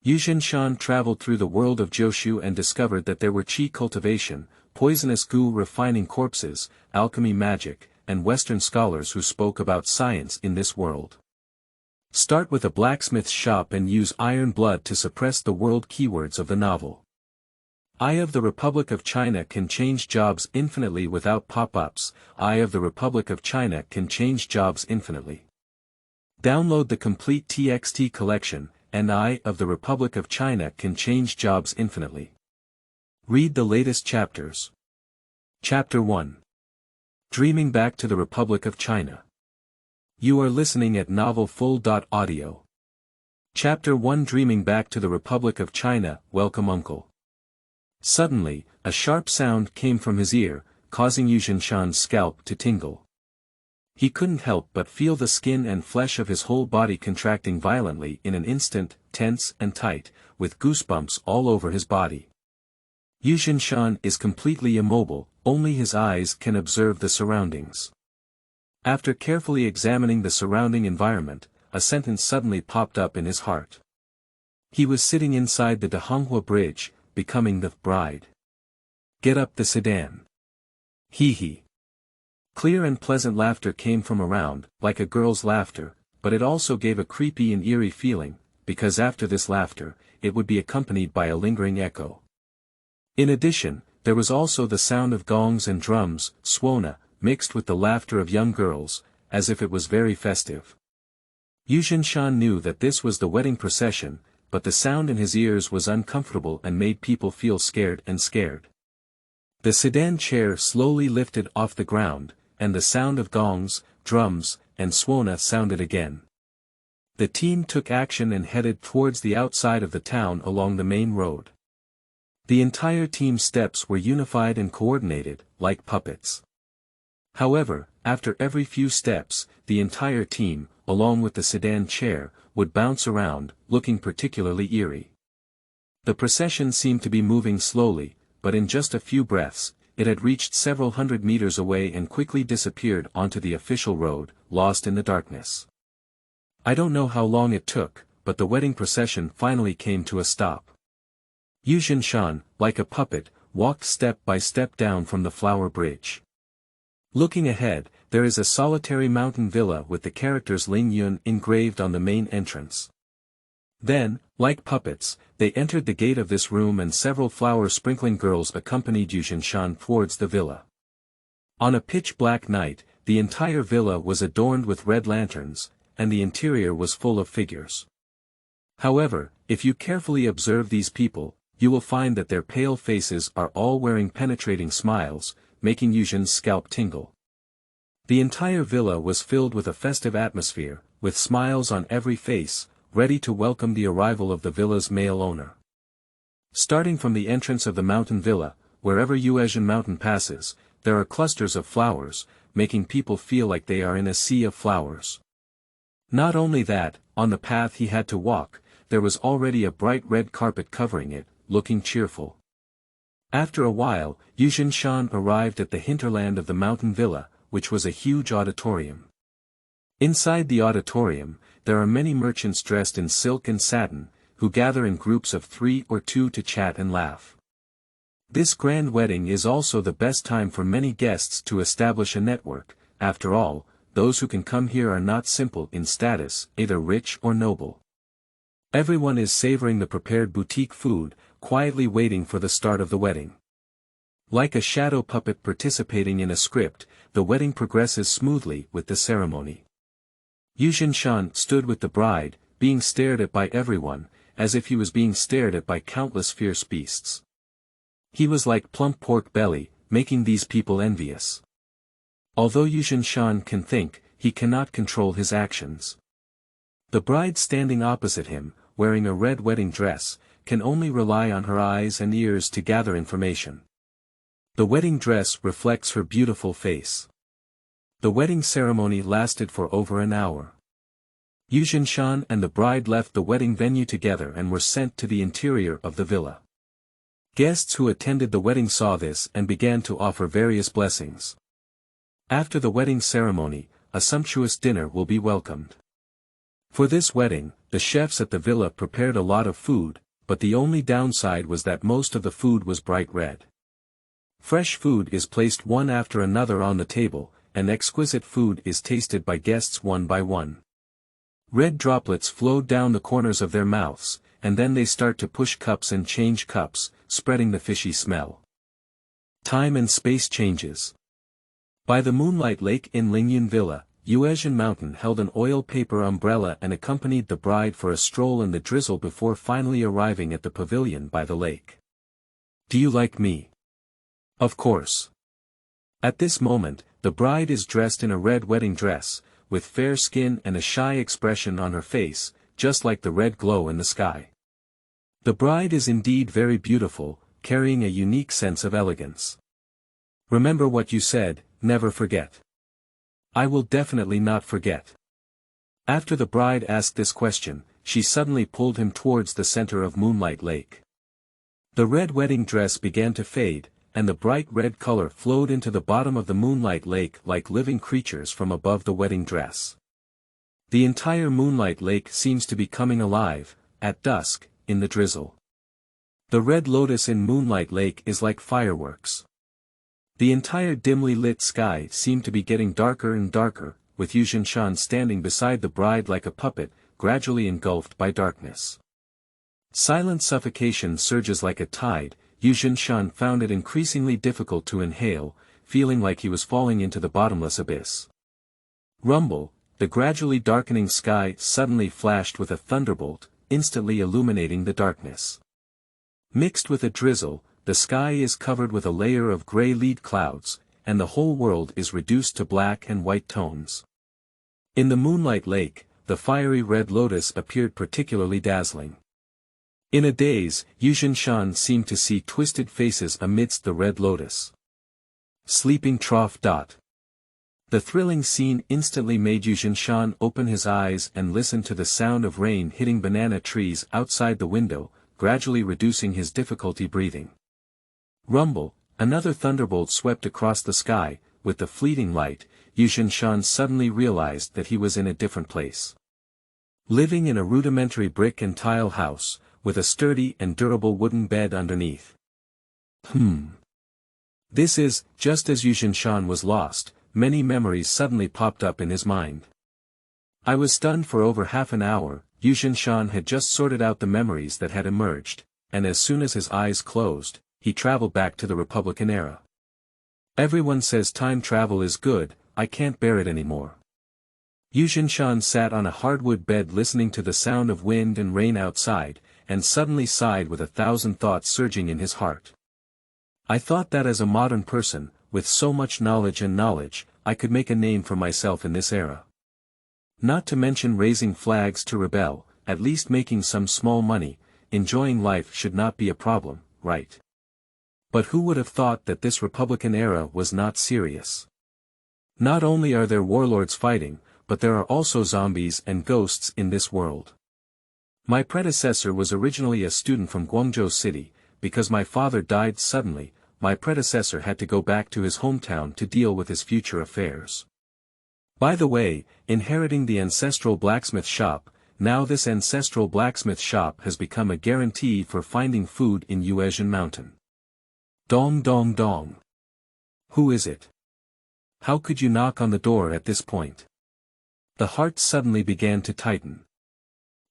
Yue Zhenshan traveled through the world of Jiushu and discovered that there were qi cultivation, poisonous goo refining corpses, alchemy magic, and Western scholars who spoke about science in this world. Start with a blacksmith's shop and use iron blood to suppress the world keywords of the novel. Eye of the Republic of China can change jobs infinitely without pop-ups. Eye of the Republic of China can change jobs infinitely. Download the complete TXT collection, and Eye of the Republic of China can change jobs infinitely. Read the latest chapters. Chapter 1. Dreaming Back to the Republic of China. You are listening at novelfull.audio. Chapter 1. Dreaming Back to the Republic of China. Welcome, Uncle. Suddenly, a sharp sound came from his ear, causing Yue Zhenshan's scalp to tingle. He couldn't help but feel the skin and flesh of his whole body contracting violently in an instant, tense and tight, with goosebumps all over his body. Yue Zhenshan is completely immobile, only his eyes can observe the surroundings. After carefully examining the surrounding environment, a sentence suddenly popped up in his heart. He was sitting inside the Dehonghua Bridge, becoming the bride. Get up the sedan. Hee hee. Clear and pleasant laughter came from around, like a girl's laughter, but it also gave a creepy and eerie feeling, because after this laughter, it would be accompanied by a lingering echo. In addition, there was also the sound of gongs and drums, suona, mixed with the laughter of young girls, as if it was very festive. Yue Zhenshan knew that this was the wedding procession, but the sound in his ears was uncomfortable and made people feel scared. The sedan chair slowly lifted off the ground, and the sound of gongs, drums, and suona sounded again. The team took action and headed towards the outside of the town along the main road. The entire team's steps were unified and coordinated, like puppets. However, after every few steps, the entire team, along with the sedan chair, would bounce around, looking particularly eerie. The procession seemed to be moving slowly, but in just a few breaths, it had reached several hundred meters away and quickly disappeared onto the official road, lost in the darkness. I don't know how long it took, but the wedding procession finally came to a stop. Yue Zhenshan, like a puppet, walked step by step down from the flower bridge. Looking ahead, there is a solitary mountain villa with the characters Linjiang engraved on the main entrance. Then, like puppets, they entered the gate of this room and several flower-sprinkling girls accompanied Yue Zhenshan towards the villa. On a pitch-black night, the entire villa was adorned with red lanterns, and the interior was full of figures. However, if you carefully observe these people, you will find that their pale faces are all wearing penetrating smiles, making Yue Zhenshan's scalp tingle. The entire villa was filled with a festive atmosphere, with smiles on every face, ready to welcome the arrival of the villa's male owner. Starting from the entrance of the mountain villa, wherever Yue Zhenshan Mountain passes, there are clusters of flowers, making people feel like they are in a sea of flowers. Not only that, on the path he had to walk, there was already a bright red carpet covering it, looking cheerful. After a while, Yue Zhenshan arrived at the hinterland of the mountain villa, which was a huge auditorium. Inside the auditorium, there are many merchants dressed in silk and satin, who gather in groups of 3 or 2 to chat and laugh. This grand wedding is also the best time for many guests to establish a network. After all, those who can come here are not simple in status, either rich or noble. Everyone is savoring the prepared boutique food, quietly waiting for the start of the wedding. Like a shadow puppet participating in a script, the wedding progresses smoothly with the ceremony. Yue Zhenshan stood with the bride, being stared at by everyone, as if he was being stared at by countless fierce beasts. He was like plump pork belly, making these people envious. Although Yue Zhenshan can think, he cannot control his actions. The bride standing opposite him, wearing a red wedding dress, can only rely on her eyes and ears to gather information. The wedding dress reflects her beautiful face. The wedding ceremony lasted for over an hour. Yue Zhenshan and the bride left the wedding venue together and were sent to the interior of the villa. Guests who attended the wedding saw this and began to offer various blessings. After the wedding ceremony, a sumptuous dinner will be welcomed. For this wedding, the chefs at the villa prepared a lot of food, but the only downside was that most of the food was bright red. Fresh food is placed one after another on the table, and exquisite food is tasted by guests one by one. Red droplets flowed down the corners of their mouths, and then they start to push cups and change cups, spreading the fishy smell. Time and space changes. By the moonlight lake in Linjiang Villa, Yue Zhenshan Mountain held an oil paper umbrella and accompanied the bride for a stroll in the drizzle before finally arriving at the pavilion by the lake. Do you like me? Of course. At this moment, the bride is dressed in a red wedding dress, with fair skin and a shy expression on her face, just like the red glow in the sky. The bride is indeed very beautiful, carrying a unique sense of elegance. Remember what you said, never forget. I will definitely not forget. After the bride asked this question, she suddenly pulled him towards the center of Moonlight Lake. The red wedding dress began to fade, and the bright red color flowed into the bottom of the Moonlight Lake like living creatures from above the wedding dress. The entire Moonlight Lake seems to be coming alive, at dusk, in the drizzle. The red lotus in Moonlight Lake is like fireworks. The entire dimly lit sky seemed to be getting darker and darker, with Yue Zhenshan standing beside the bride like a puppet, gradually engulfed by darkness. Silent suffocation surges like a tide. Yue Zhenshan found it increasingly difficult to inhale, feeling like he was falling into the bottomless abyss. Rumble, the gradually darkening sky suddenly flashed with a thunderbolt, instantly illuminating the darkness. Mixed with a drizzle, the sky is covered with a layer of gray lead clouds, and the whole world is reduced to black and white tones. In the Moonlight Lake, the fiery red lotus appeared particularly dazzling. In a daze, Yue Zhenshan seemed to see twisted faces amidst the red lotus. Sleeping trough. The thrilling scene instantly made Yue Zhenshan open his eyes and listen to the sound of rain hitting banana trees outside the window, gradually reducing his difficulty breathing. Rumble, another thunderbolt swept across the sky. With the fleeting light, Yue Zhenshan suddenly realized that he was in a different place. Living in a rudimentary brick and tile house, with a sturdy and durable wooden bed underneath. This is, just as Yue Zhenshan was lost, many memories suddenly popped up in his mind. I was stunned for over half an hour. Yue Zhenshan had just sorted out the memories that had emerged, and as soon as his eyes closed, he traveled back to the Republican era. Everyone says time travel is good, I can't bear it anymore. Yue Zhenshan sat on a hardwood bed listening to the sound of wind and rain outside, and suddenly sighed with 1,000 thoughts surging in his heart. I thought that as a modern person, with so much knowledge, I could make a name for myself in this era. Not to mention raising flags to rebel, at least making some small money, enjoying life should not be a problem, right? But who would have thought that this Republican era was not serious? Not only are there warlords fighting, but there are also zombies and ghosts in this world. My predecessor was originally a student from Guangzhou City. Because my father died suddenly, my predecessor had to go back to his hometown to deal with his future affairs. By the way, inheriting the ancestral blacksmith shop, now this ancestral blacksmith shop has become a guarantee for finding food in Yue Zhenshan Mountain. Dong dong dong. Who is it? How could you knock on the door at this point? The heart suddenly began to tighten.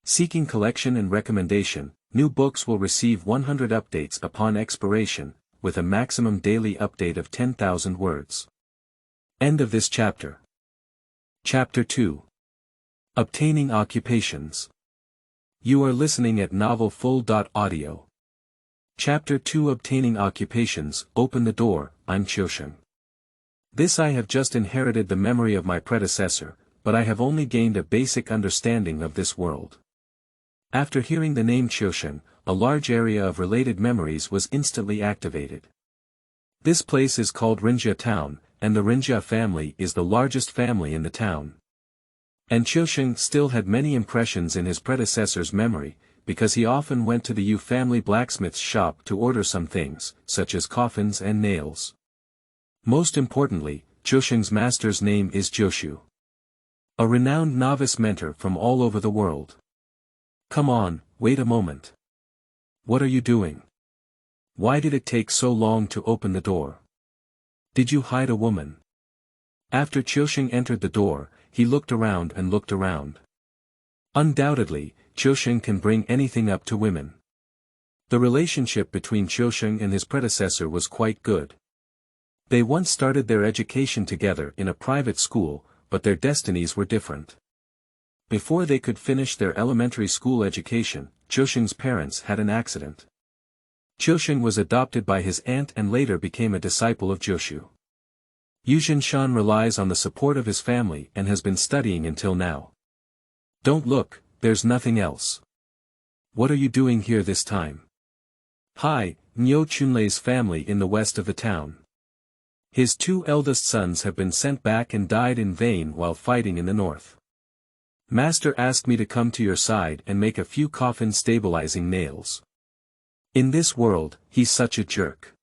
Seeking collection and recommendation, new books will receive 100 updates upon expiration, with a maximum daily update of 10,000 words. End of this chapter. Chapter 2. Obtaining occupations. You are listening at novelfull.audio. Chapter 2. Obtaining occupations. Open the door. I'm Jiushu. This I have just inherited the memory of my predecessor, but I have only gained a basic understanding of this world. After hearing the name Jiushu, a large area of related memories was instantly activated. This place is called Linjiang Town, and the Linjiang family is the largest family in the town. And Jiushu still had many impressions in his predecessor's memory, because he often went to the Yue family blacksmith's shop to order some things, such as coffins and nails. Most importantly, Jiushu's master's name is Jiushu. A renowned novice mentor from all over the world. Come on, wait a moment. What are you doing? Why did it take so long to open the door? Did you hide a woman? After Jiushu entered the door, he looked around and looked around. Undoubtedly, Jiushu can bring anything up to women. The relationship between Jiushu and his predecessor was quite good. They once started their education together in a private school, but their destinies were different. Before they could finish their elementary school education, Jiushu's parents had an accident. Jiushu was adopted by his aunt and later became a disciple of Jiushu. Yue Zhenshan relies on the support of his family and has been studying until now. Don't look, there's nothing else. What are you doing here this time? Hi, Yue Chunlei's family in the west of the town. His two eldest sons have been sent back and died in vain while fighting in the north. Master asked me to come to your side and make a few coffin stabilizing nails. In this world, he's such a jerk.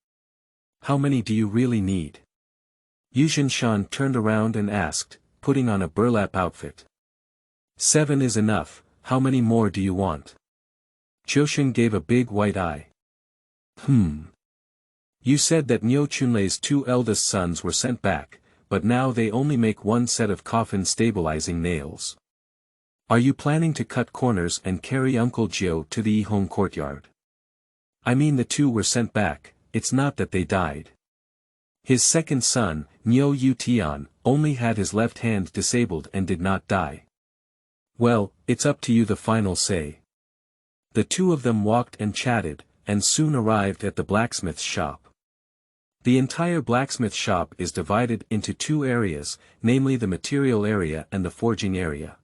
How many do you really need? Yue Zhenshan turned around and asked, putting on a burlap outfit. 7 is enough, how many more do you want? Jiushu gave a big white eye. You said that Yue Chunlei's 2 eldest sons were sent back, but now they only make 1 set of coffin stabilizing nails. Are you planning to cut corners and carry Uncle Jiu to the Yihong courtyard? I mean the 2 were sent back, it's not that they died. His second son, Yue Tian, only had his left hand disabled and did not die. Well, it's up to you the final say. The 2 of them walked and chatted, and soon arrived at the blacksmith's shop. The entire blacksmith shop is divided into 2 areas, namely the material area and the forging area.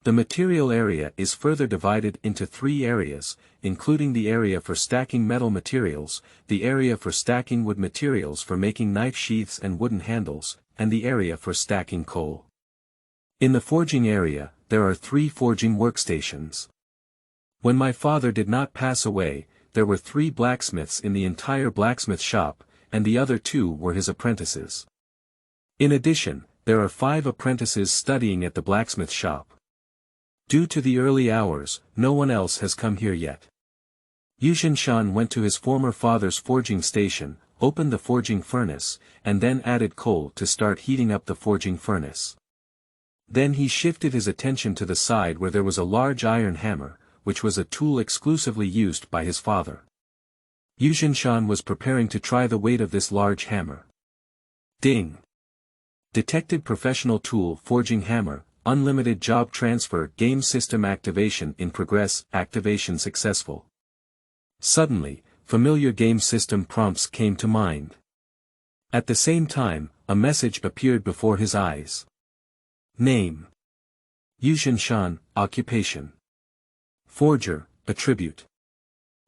The material area is further divided into 3 areas, including the area for stacking metal materials, the area for stacking wood materials for making knife sheaths and wooden handles, and the area for stacking coal. In the forging area, there are 3 forging workstations. When my father did not pass away, there were 3 blacksmiths in the entire blacksmith shop, and the other 2 were his apprentices. In addition, there are 5 apprentices studying at the blacksmith shop. Due to the early hours, no one else has come here yet. Yue Zhenshan went to his former father's forging station, opened the forging furnace, and then added coal to start heating up the forging furnace. Then he shifted his attention to the side where there was a large iron hammer, which was a tool exclusively used by his father. Yue Zhenshan was preparing to try the weight of this large hammer. Ding! Detected professional tool forging hammer, unlimited job transfer game system activation in progress, activation successful. Suddenly, familiar game system prompts came to mind. At the same time, a message appeared before his eyes. Name: Yue Zhenshan, occupation. Forger, attribute.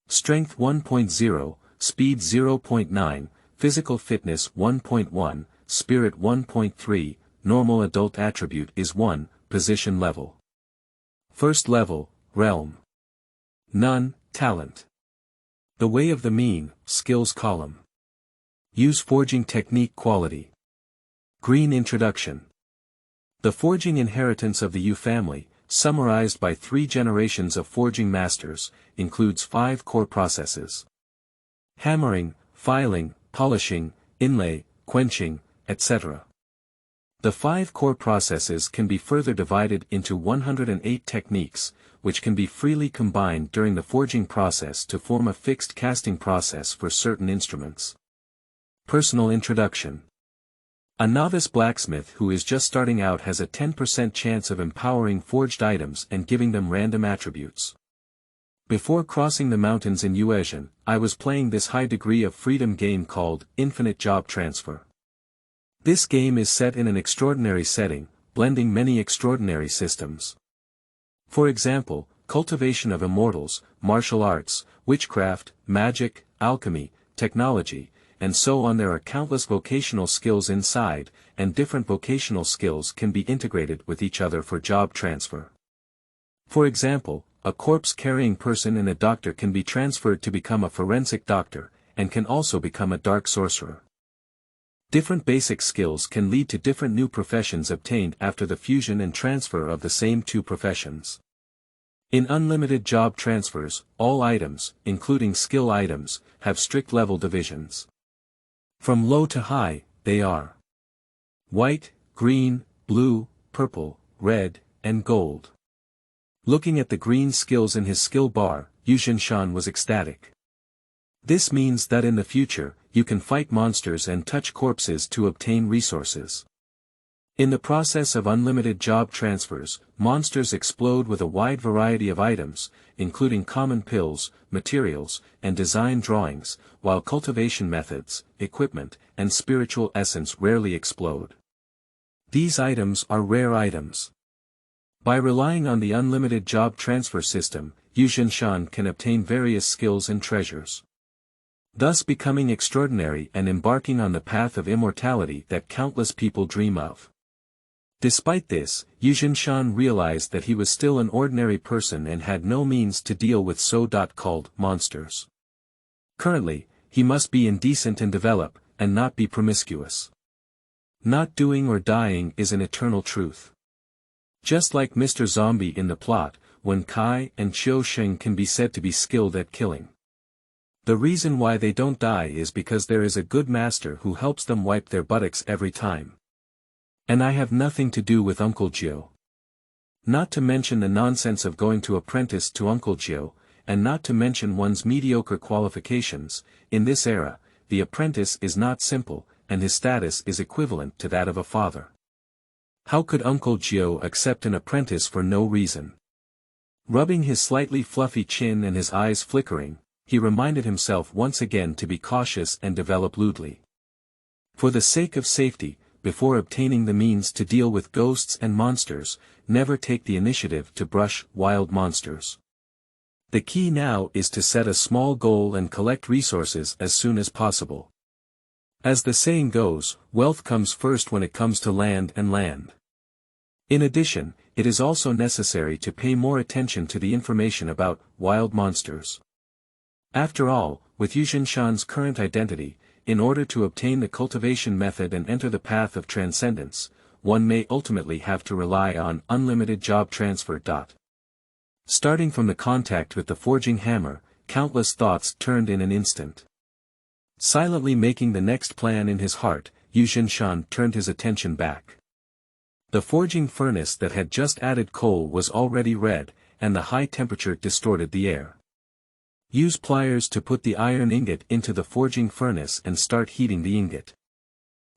Strength 1.0, speed 0.9, physical fitness 1.1, spirit 1.3, normal adult attribute is 1, position level. First level, realm. None, talent. The way of the mean, skills column. Use forging technique quality. Green introduction. The forging inheritance of the Yue family, summarized by 3 generations of forging masters, includes 5 core processes. Hammering, filing, polishing, inlay, quenching, etc. The 5 core processes can be further divided into 108 techniques, which can be freely combined during the forging process to form a fixed casting process for certain instruments. Personal introduction. A novice blacksmith who is just starting out has a 10% chance of empowering forged items and giving them random attributes. Before crossing the mountains in Yue Zhenshan, I was playing this high degree of freedom game called Infinite Job Transfer. This game is set in an extraordinary setting, blending many extraordinary systems. For example, cultivation of immortals, martial arts, witchcraft, magic, alchemy, technology, and so on. There are countless vocational skills inside, and different vocational skills can be integrated with each other for job transfer. For example, a corpse-carrying person and a doctor can be transferred to become a forensic doctor, and can also become a dark sorcerer. Different basic skills can lead to different new professions obtained after the fusion and transfer of the same two professions. In unlimited job transfers, all items, including skill items, have strict level divisions. From low to high, they are white, green, blue, purple, red, and gold. Looking at the green skills in his skill bar, Yue Zhenshan was ecstatic. This means that in the future, you can fight monsters and touch corpses to obtain resources. In the process of unlimited job transfers, monsters explode with a wide variety of items, including common pills, materials, and design drawings, while cultivation methods, equipment, and spiritual essence rarely explode. These items are rare items. By relying on the unlimited job transfer system, Yue Zhenshan can obtain various skills and treasures, thus becoming extraordinary and embarking on the path of immortality that countless people dream of. Despite this, Yue Zhenshan realized that he was still an ordinary person and had no means to deal with so-called monsters. Currently, he must be indecent and develop, and not be promiscuous. Not doing or dying is an eternal truth. Just like Mr. Zombie in the plot, Wen Kai and Qiu Sheng can be said to be skilled at killing. The reason why they don't die is because there is a good master who helps them wipe their buttocks every time. And I have nothing to do with Uncle Jiu. Not to mention the nonsense of going to apprentice to Uncle Jiu, and not to mention one's mediocre qualifications. In this era, the apprentice is not simple, and his status is equivalent to that of a father. How could Uncle Jiu accept an apprentice for no reason? Rubbing his slightly fluffy chin and his eyes flickering, he reminded himself once again to be cautious and develop lewdly. For the sake of safety, before obtaining the means to deal with ghosts and monsters, never take the initiative to brush wild monsters. The key now is to set a small goal and collect resources as soon as possible. As the saying goes, wealth comes first when it comes to land and land. In addition, it is also necessary to pay more attention to the information about wild monsters. After all, with Yue Zhenshan's current identity, in order to obtain the cultivation method and enter the path of transcendence, one may ultimately have to rely on unlimited job transfer. Starting from the contact with the forging hammer, countless thoughts turned in an instant. Silently making the next plan in his heart, Yue Zhenshan turned his attention back. The forging furnace that had just added coal was already red, and the high temperature distorted the air. Use pliers to put the iron ingot into the forging furnace and start heating the ingot.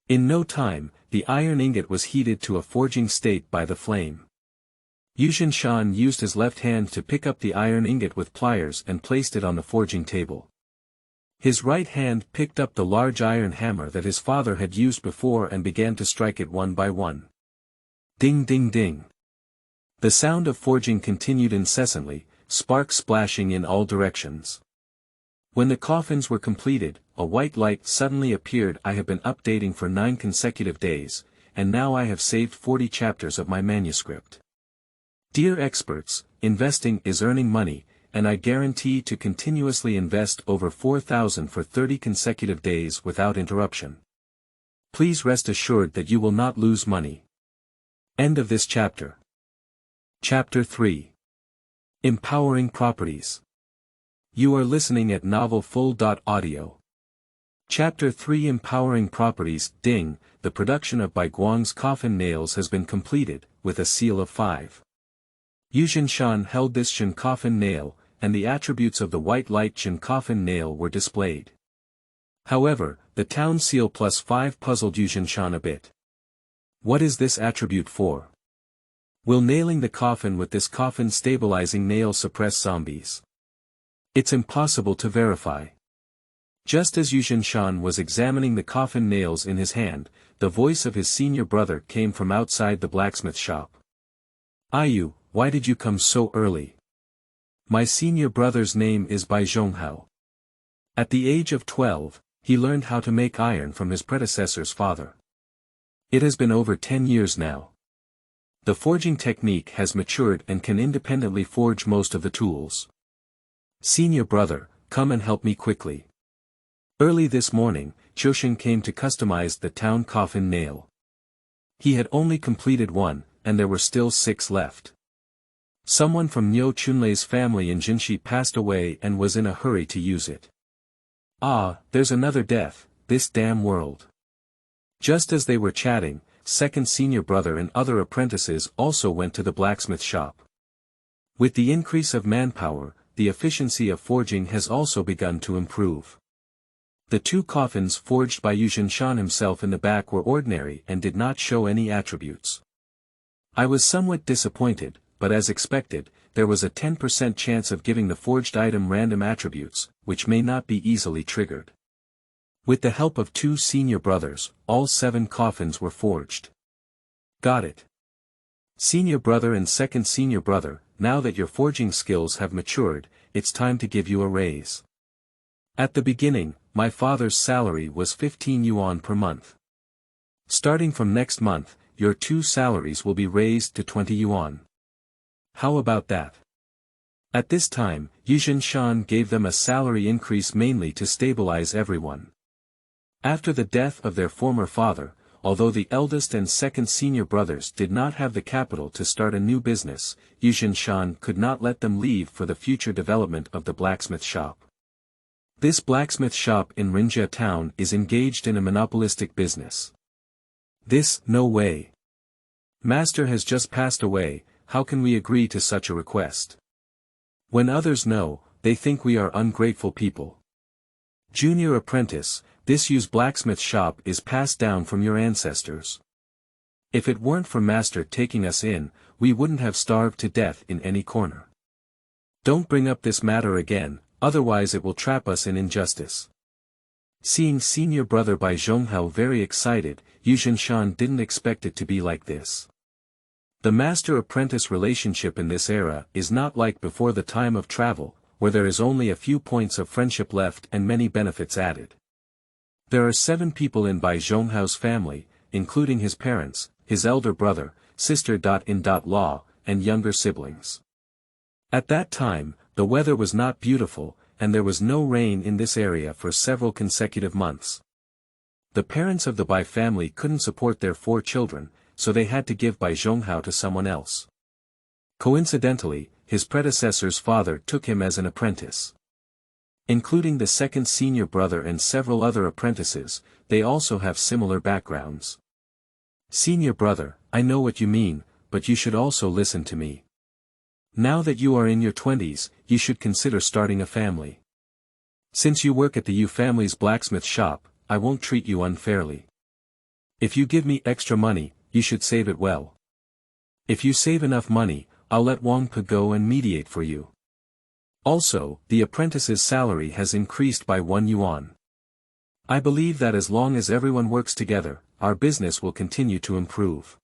In no time, the iron ingot was heated to a forging state by the flame. Yue Zhenshan used his left hand to pick up the iron ingot with pliers and placed it on the forging table. His right hand picked up the large iron hammer that his father had used before and began to strike it one by one. Ding ding ding. The sound of forging continued incessantly, sparks splashing in all directions. When the coffins were completed, a white light suddenly appeared. I have been updating for 9 consecutive days, and now I have saved 40 chapters of my manuscript. Dear experts, investing is earning money, and I guarantee to continuously invest over 4,000 for 30 consecutive days without interruption. Please rest assured that you will not lose money. End of this chapter. Chapter 3. Empowering Properties. You are listening at novelfull.audio. Chapter 3 Empowering Properties. Ding, the production of Bai Guang's coffin nails has been completed, with a seal of 5. Yue Zhenshan held this Shen coffin nail, and the attributes of the white light Shen coffin nail were displayed. However, the town seal plus 5 puzzled Yue Zhenshan a bit. What is this attribute for? Will nailing the coffin with this coffin stabilizing nail suppress zombies? It's impossible to verify. Just as Yue Zhenshan was examining the coffin nails in his hand, the voice of his senior brother came from outside the blacksmith shop. Ayu, why did you come so early? My senior brother's name is Bai Zhonghao. At the age of 12, he learned how to make iron from his predecessor's father. It has been over 10 years now. The forging technique has matured and can independently forge most of the tools. Senior brother, come and help me quickly. Early this morning, Jiushu came to customize the town coffin nail. He had only completed one, and there were still 6 left. Someone from Niu Chunlei's family in Jinshi passed away and was in a hurry to use it. Ah, there's another death, this damn world. Just as they were chatting, second senior brother and other apprentices also went to the blacksmith shop. With the increase of manpower, the efficiency of forging has also begun to improve. The 2 coffins forged by Yue Zhenshan himself in the back were ordinary and did not show any attributes. I was somewhat disappointed, but as expected, there was a 10% chance of giving the forged item random attributes, which may not be easily triggered. With the help of 2 senior brothers, all 7 coffins were forged. Got it. Senior brother and second senior brother, now that your forging skills have matured, it's time to give you a raise. At the beginning, my father's salary was 15 yuan per month. Starting from next month, your 2 salaries will be raised to 20 yuan. How about that? At this time, Yue Zhenshan gave them a salary increase mainly to stabilize everyone. After the death of their former father, although the eldest and second senior brothers did not have the capital to start a new business, Yue Zhenshan could not let them leave for the future development of the blacksmith shop. This blacksmith shop in Linjiang town is engaged in a monopolistic business. No way. Master has just passed away, how can we agree to such a request? When others know, they think we are ungrateful people. Junior apprentice, this Yue's blacksmith shop is passed down from your ancestors. If it weren't for master taking us in, we wouldn't have starved to death in any corner. Don't bring up this matter again, otherwise it will trap us in injustice. Seeing senior brother Bai Zhonghao very excited, Yue Zhenshan didn't expect it to be like this. The master-apprentice relationship in this era is not like before the time of travel, where there is only a few points of friendship left and many benefits added. There are 7 people in Bai Zhonghao's family, including his parents, his elder brother, sister-in-law, and younger siblings. At that time, the weather was not beautiful, and there was no rain in this area for several consecutive months. The parents of the Bai family couldn't support their 4 children, so they had to give Bai Zhonghao to someone else. Coincidentally, his predecessor's father took him as an apprentice. Including the second senior brother and several other apprentices, they also have similar backgrounds. Senior brother, I know what you mean, but you should also listen to me. Now that you are in your 20s, you should consider starting a family. Since you work at the Yue family's blacksmith shop, I won't treat you unfairly. If you give me extra money, you should save it well. If you save enough money, I'll let Wang Pe go and mediate for you. Also, the apprentice's salary has increased by 1 yuan. I believe that as long as everyone works together, our business will continue to improve.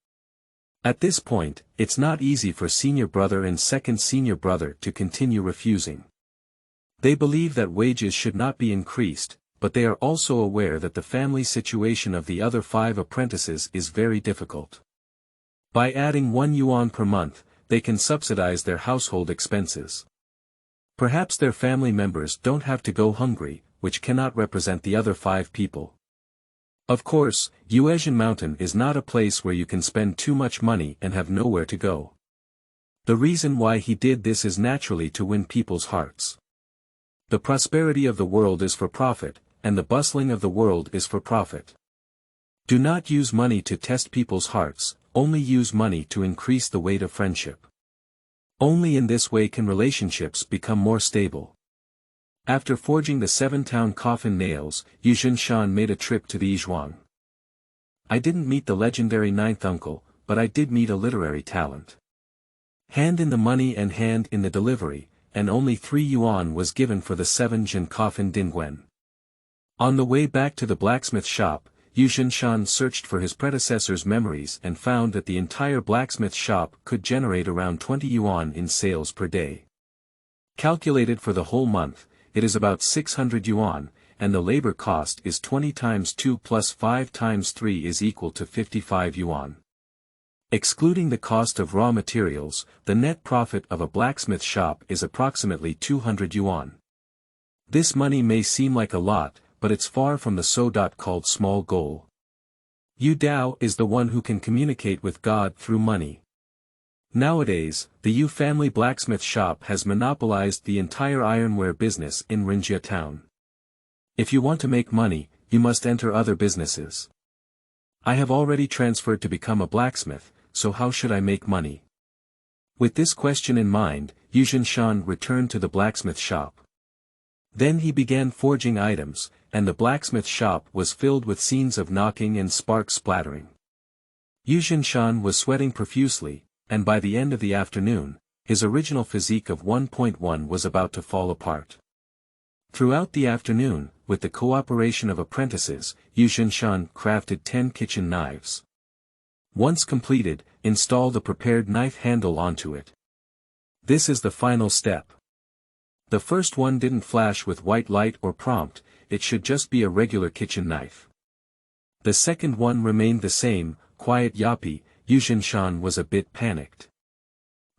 At this point, it's not easy for senior brother and second senior brother to continue refusing. They believe that wages should not be increased, but they are also aware that the family situation of the other 5 apprentices is very difficult. By adding 1 yuan per month, they can subsidize their household expenses. Perhaps their family members don't have to go hungry, which cannot represent the other 5 people. Of course, Yue Zhenshan Mountain is not a place where you can spend too much money and have nowhere to go. The reason why he did this is naturally to win people's hearts. The prosperity of the world is for profit, and the bustling of the world is for profit. Do not use money to test people's hearts, only use money to increase the weight of friendship. Only in this way can relationships become more stable. After forging the 7-town coffin nails, Yue Zhenshan made a trip to the Yizhuang. I didn't meet the legendary 9th uncle, but I did meet a literary talent. Hand in the money and hand in the delivery, and only 3 yuan was given for the 7-jin coffin Dingguan. On the way back to the blacksmith shop, Yue Zhenshan searched for his predecessor's memories and found that the entire blacksmith shop could generate around 20 yuan in sales per day. Calculated for the whole month, it is about 600 yuan, and the labor cost is 20 times 2 plus 5 times 3 is equal to 55 yuan. Excluding the cost of raw materials, the net profit of a blacksmith shop is approximately 200 yuan. This money may seem like a lot, but it's far from the so-called small goal. Yu Dao is the one who can communicate with God through money. Nowadays, the Yu family blacksmith shop has monopolized the entire ironware business in Linjiang town. If you want to make money, you must enter other businesses. I have already transferred to become a blacksmith, so how should I make money? With this question in mind, Yue Zhenshan returned to the blacksmith shop. Then he began forging items, and the blacksmith shop was filled with scenes of knocking and sparks splattering. Yue Zhenshan was sweating profusely, and by the end of the afternoon, his original physique of 1.1 was about to fall apart. Throughout the afternoon, with the cooperation of apprentices, Yue Zhenshan crafted 10 kitchen knives. Once completed, install the prepared knife handle onto it. This is the final step. The first one didn't flash with white light or prompt, it should just be a regular kitchen knife. The second one remained the same, quiet yappy. Yue Zhenshan was a bit panicked.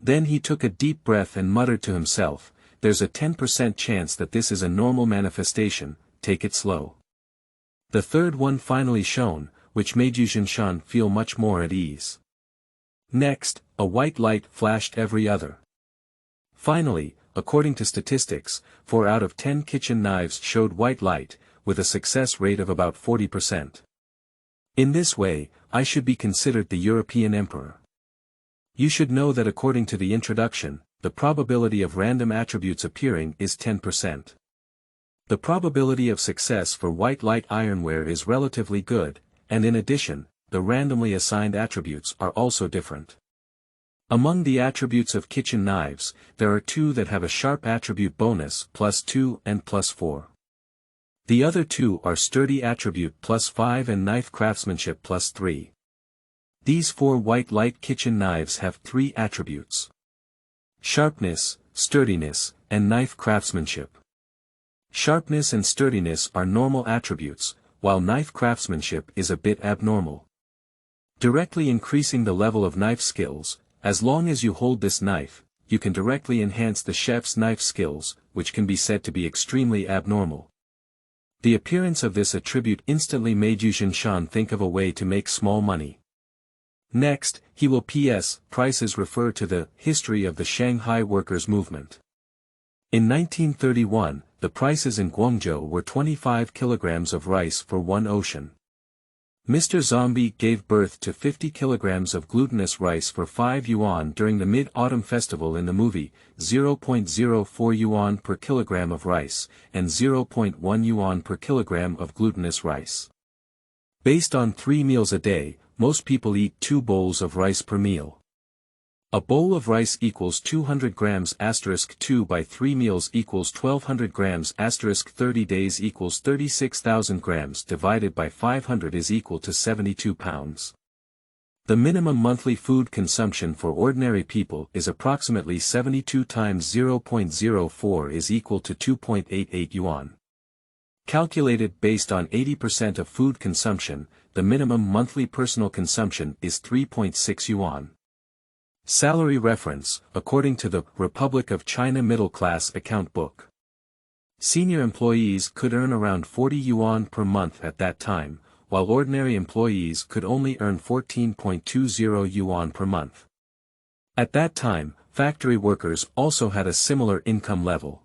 Then he took a deep breath and muttered to himself, there's a 10% chance that this is a normal manifestation, take it slow. The third one finally shone, which made Yue Zhenshan feel much more at ease. Next, a white light flashed every other. Finally, according to statistics, 4 out of 10 kitchen knives showed white light, with a success rate of about 40%. In this way, I should be considered the European emperor. You should know that according to the introduction, the probability of random attributes appearing is 10%. The probability of success for white light ironware is relatively good, and in addition, the randomly assigned attributes are also different. Among the attributes of kitchen knives, there are 2 that have a sharp attribute bonus +2 and +4. The other 2 are sturdy attribute +5 and knife craftsmanship +3. These 4 white light kitchen knives have 3 attributes: sharpness, sturdiness, and knife craftsmanship. Sharpness and sturdiness are normal attributes, while knife craftsmanship is a bit abnormal. Directly increasing the level of knife skills, as long as you hold this knife, you can directly enhance the chef's knife skills, which can be said to be extremely abnormal. The appearance of this attribute instantly made Yue Zhenshan think of a way to make small money. Next, he will P.S. prices refer to the history of the Shanghai workers' movement. In 1931, the prices in Guangzhou were 25 kilograms of rice for 1 ocean. Mr. Zombie gave birth to 50 kilograms of glutinous rice for 5 yuan during the Mid-Autumn Festival in the movie, 0.04 yuan per kilogram of rice, and 0.1 yuan per kilogram of glutinous rice. Based on 3 meals a day, most people eat 2 bowls of rice per meal. A bowl of rice equals 200 grams *2 by 3 meals equals 1200 grams *30 days equals 36,000 grams divided by 500 is equal to 72 pounds. The minimum monthly food consumption for ordinary people is approximately 72 times 0.04 is equal to 2.88 yuan. Calculated based on 80% of food consumption, the minimum monthly personal consumption is 3.6 yuan. Salary reference, according to the Republic of China Middle Class Account Book. Senior employees could earn around 40 yuan per month at that time, while ordinary employees could only earn 14.20 yuan per month. At that time, factory workers also had a similar income level.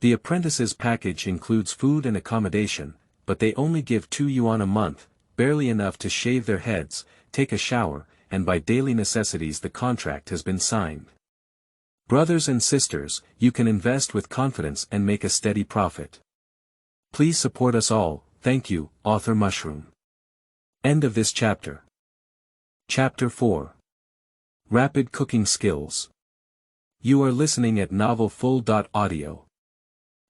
The apprentices' package includes food and accommodation, but they only give 2 yuan a month, barely enough to shave their heads, take a shower, and by daily necessities the contract has been signed. Brothers and sisters, you can invest with confidence and make a steady profit. Please support us all, thank you, Author Mushroom. End of this chapter. Chapter 4. Rapid Cooking Skills. You are listening at novelfull.audio.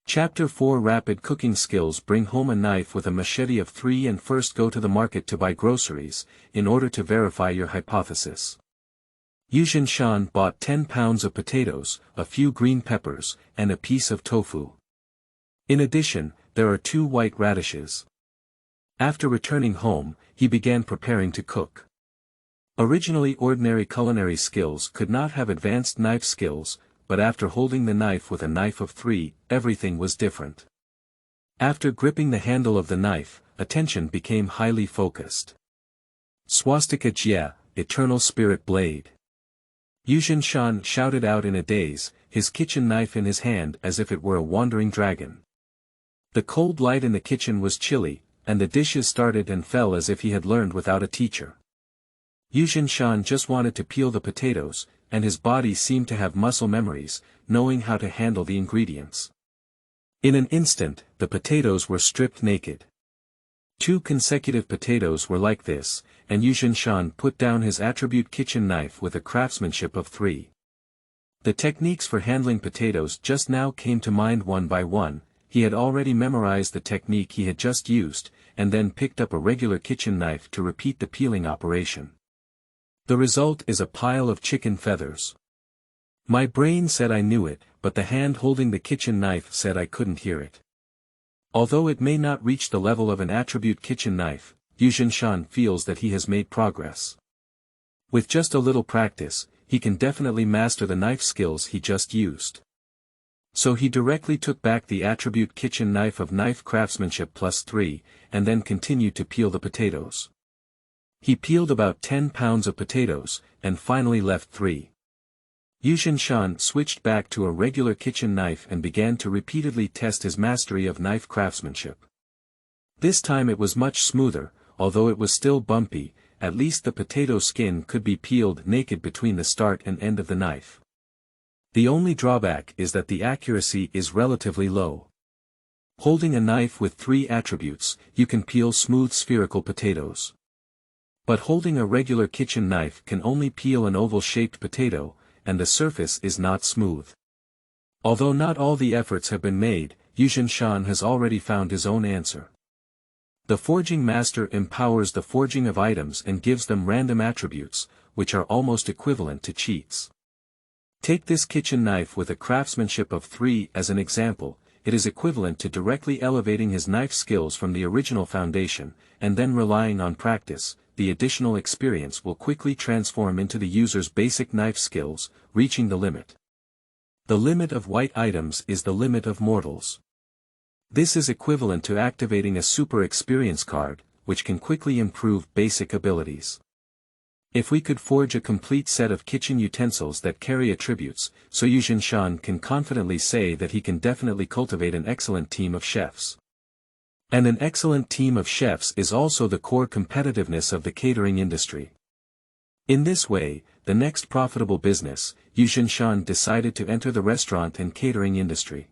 Chapter 4 Rapid Cooking Skills. Bring home a knife with a machete of 3 and first go to the market to buy groceries, in order to verify your hypothesis. Yue Zhenshan bought 10 pounds of potatoes, a few green peppers, and a piece of tofu. In addition, there are 2 white radishes. After returning home, he began preparing to cook. Originally ordinary culinary skills could not have advanced knife skills, but after holding the knife with a knife of 3, everything was different. After gripping the handle of the knife, attention became highly focused. Swastika Jie, Eternal Spirit Blade. Yue Zhenshan shouted out in a daze, his kitchen knife in his hand as if it were a wandering dragon. The cold light in the kitchen was chilly, and the dishes started and fell as if he had learned without a teacher. Yue Zhenshan just wanted to peel the potatoes, and his body seemed to have muscle memories, knowing how to handle the ingredients. In an instant, the potatoes were stripped naked. 2 consecutive potatoes were like this, and Yue Zhenshan put down his attribute kitchen knife with a craftsmanship of 3. The techniques for handling potatoes just now came to mind one by one. He had already memorized the technique he had just used, and then picked up a regular kitchen knife to repeat the peeling operation. The result is a pile of chicken feathers. My brain said I knew it, but the hand holding the kitchen knife said I couldn't hear it. Although it may not reach the level of an attribute kitchen knife, Yue Zhenshan feels that he has made progress. With just a little practice, he can definitely master the knife skills he just used. So he directly took back the attribute kitchen knife of knife craftsmanship +3, and then continued to peel the potatoes. He peeled about 10 pounds of potatoes, and finally left 3. Yue Zhenshan switched back to a regular kitchen knife and began to repeatedly test his mastery of knife craftsmanship. This time it was much smoother, although it was still bumpy. At least the potato skin could be peeled naked between the start and end of the knife. The only drawback is that the accuracy is relatively low. Holding a knife with 3 attributes, you can peel smooth spherical potatoes. But holding a regular kitchen knife can only peel an oval-shaped potato, and the surface is not smooth. Although not all the efforts have been made, Yue Zhenshan has already found his own answer. The forging master empowers the forging of items and gives them random attributes, which are almost equivalent to cheats. Take this kitchen knife with a craftsmanship of 3 as an example. It is equivalent to directly elevating his knife skills from the original foundation, and then relying on practice. The additional experience will quickly transform into the user's basic knife skills, reaching the limit. The limit of white items is the limit of mortals. This is equivalent to activating a super experience card, which can quickly improve basic abilities. If we could forge a complete set of kitchen utensils that carry attributes, so Yue Zhenshan can confidently say that he can definitely cultivate an excellent team of chefs. And an excellent team of chefs is also the core competitiveness of the catering industry. In this way, the next profitable business, Yue Zhenshan decided to enter the restaurant and catering industry.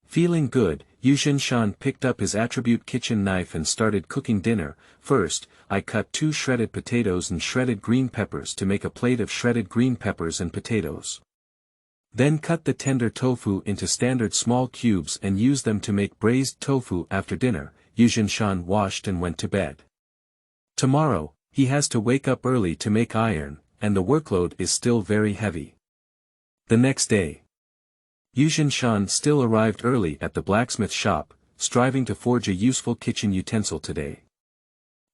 Feeling good, Yue Zhenshan picked up his attribute kitchen knife and started cooking dinner. First, I cut 2 shredded potatoes and shredded green peppers to make a plate of shredded green peppers and potatoes. Then cut the tender tofu into standard small cubes and use them to make braised tofu. After dinner, Yue Zhenshan washed and went to bed. Tomorrow, he has to wake up early to make iron, and the workload is still very heavy. The next day, Yue Zhenshan still arrived early at the blacksmith shop, striving to forge a useful kitchen utensil today.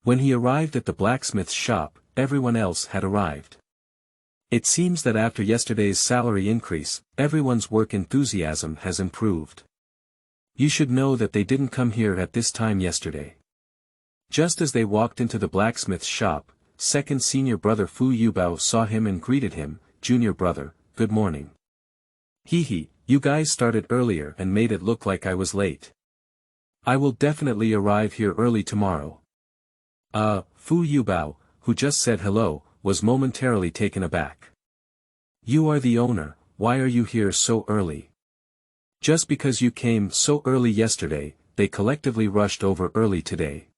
When he arrived at the blacksmith's shop, everyone else had arrived. It seems that after yesterday's salary increase, everyone's work enthusiasm has improved. You should know that they didn't come here at this time yesterday. Just as they walked into the blacksmith's shop, second senior brother Fu Yubao saw him and greeted him. Junior brother, good morning. Hee, you guys started earlier and made it look like I was late. I will definitely arrive here early tomorrow. Fu Yubao, who just said hello, was momentarily taken aback. You are the owner, why are you here so early? Just because you came so early yesterday, they collectively rushed over early today.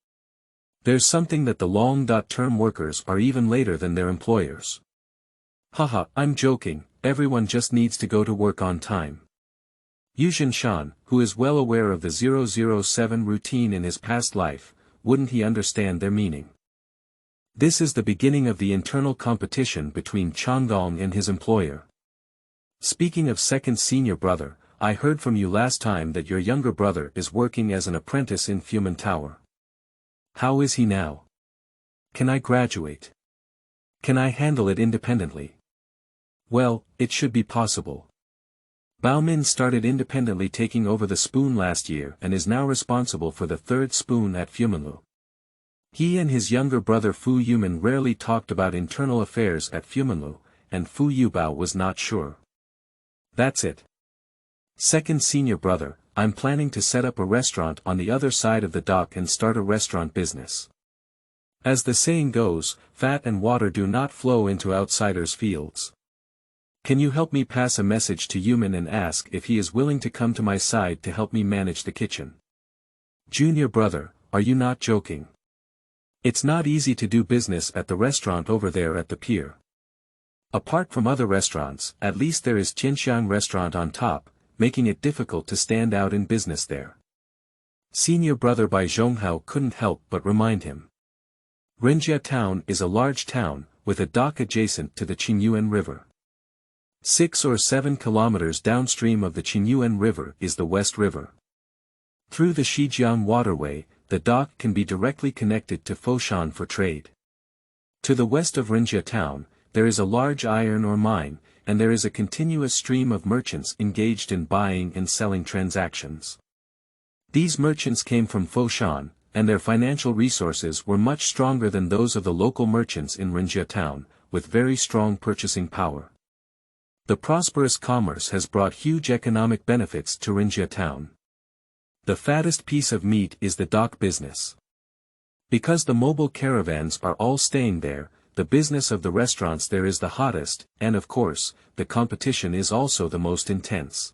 There's something that the long-term workers are even later than their employers. Haha, I'm joking, everyone just needs to go to work on time. Yue Zhenshan, who is well aware of the 007 routine in his past life, wouldn't he understand their meaning? This is the beginning of the internal competition between Changdong and his employer. Speaking of second senior brother, I heard from you last time that your younger brother is working as an apprentice in Fuman Tower. How is he now? Can I graduate? Can I handle it independently? Well, it should be possible. Bao Min started independently taking over the spoon last year and is now responsible for the third spoon at Fumanlu. He and his younger brother Fu Yumin rarely talked about internal affairs at Fumanlu, and Fu Yubao was not sure. That's it. Second senior brother, I'm planning to set up a restaurant on the other side of the dock and start a restaurant business. As the saying goes, fat and water do not flow into outsiders' fields. Can you help me pass a message to Yumin and ask if he is willing to come to my side to help me manage the kitchen? Junior brother, are you not joking? It's not easy to do business at the restaurant over there at the pier. Apart from other restaurants, at least there is Linjiang restaurant on top, making it difficult to stand out in business there. Senior brother Bai Zhonghao couldn't help but remind him. Rinjia town is a large town, with a dock adjacent to the Qingyuan River. 6 or 7 kilometers downstream of the Qingyuan River is the West River. Through the Shijiang waterway, the dock can be directly connected to Foshan for trade. To the west of Rinjia town, there is a large iron ore mine, and there is a continuous stream of merchants engaged in buying and selling transactions. These merchants came from Foshan, and their financial resources were much stronger than those of the local merchants in Rinjia town, with very strong purchasing power. The prosperous commerce has brought huge economic benefits to Rinjia town. The fattest piece of meat is the dock business. Because the mobile caravans are all staying there, the business of the restaurants there is the hottest, and of course, the competition is also the most intense.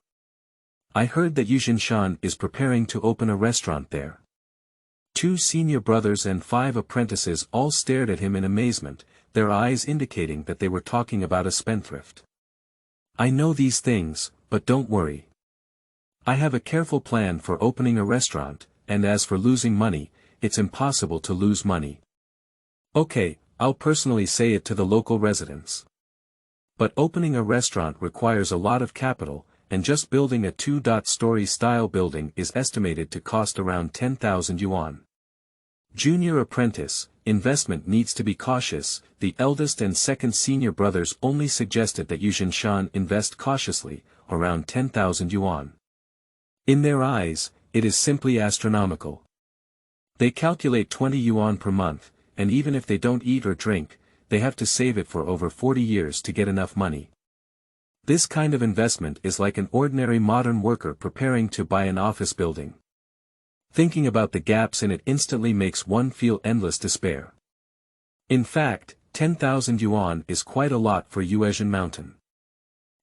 I heard that Yue Zhenshan is preparing to open a restaurant there. 2 senior brothers and 5 apprentices all stared at him in amazement, their eyes indicating that they were talking about a spendthrift. I know these things, but don't worry. I have a careful plan for opening a restaurant, and as for losing money, it's impossible to lose money. Okay, I'll personally say it to the local residents. But opening a restaurant requires a lot of capital, and just building a 2-story style building is estimated to cost around 10,000 yuan. Junior apprentice, investment needs to be cautious. The eldest and second senior brothers only suggested that Yue Zhenshan invest cautiously, around 10,000 yuan. In their eyes, it is simply astronomical. They calculate 20 yuan per month, and even if they don't eat or drink, they have to save it for over 40 years to get enough money. This kind of investment is like an ordinary modern worker preparing to buy an office building. Thinking about the gaps in it instantly makes one feel endless despair. In fact, 10,000 yuan is quite a lot for Yue Zhenshan Mountain.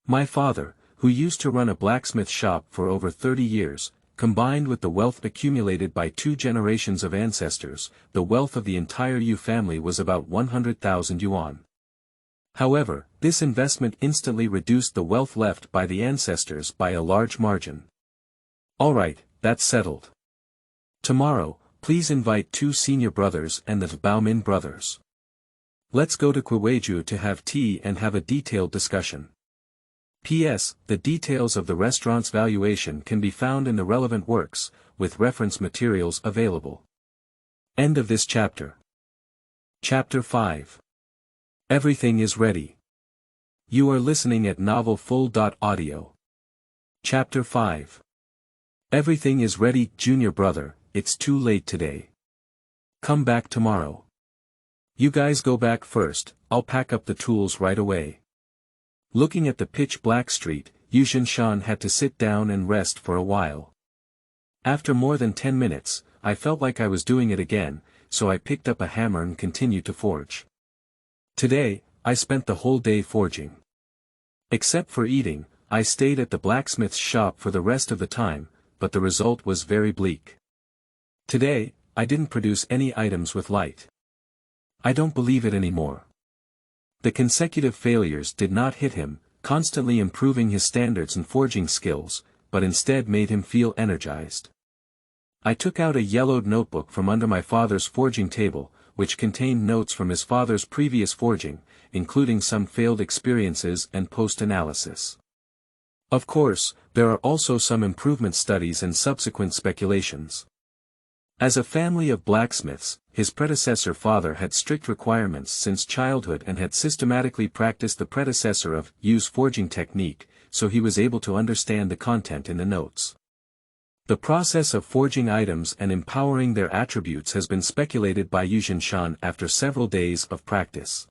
My father, who used to run a blacksmith shop for over 30 years, combined with the wealth accumulated by 2 generations of ancestors, the wealth of the entire Yue family was about 100,000 yuan. However, this investment instantly reduced the wealth left by the ancestors by a large margin. Alright, that's settled. Tomorrow, please invite 2 senior brothers and the Baomin brothers. Let's go to Kuweiju to have tea and have a detailed discussion. P.S. The details of the restaurant's valuation can be found in the relevant works, with reference materials available. End of this chapter. Chapter 5. Everything is ready. You are listening at novelfull.audio. Chapter 5. Everything is ready, junior brother, it's too late today. Come back tomorrow. You guys go back first, I'll pack up the tools right away. Looking at the pitch-black street, Yue Zhenshan had to sit down and rest for a while. After more than 10 minutes, I felt like I was doing it again, so I picked up a hammer and continued to forge. Today, I spent the whole day forging. Except for eating, I stayed at the blacksmith's shop for the rest of the time, but the result was very bleak. Today, I didn't produce any items with light. I don't believe it anymore. The consecutive failures did not hit him, constantly improving his standards and forging skills, but instead made him feel energized. I took out a yellowed notebook from under my father's forging table, which contained notes from his father's previous forging, including some failed experiences and post-analysis. Of course, there are also some improvement studies and subsequent speculations. As a family of blacksmiths, his predecessor father had strict requirements since childhood and had systematically practiced the predecessor of Yue's forging technique, so he was able to understand the content in the notes. The process of forging items and empowering their attributes has been speculated by Yue Zhenshan after several days of practice.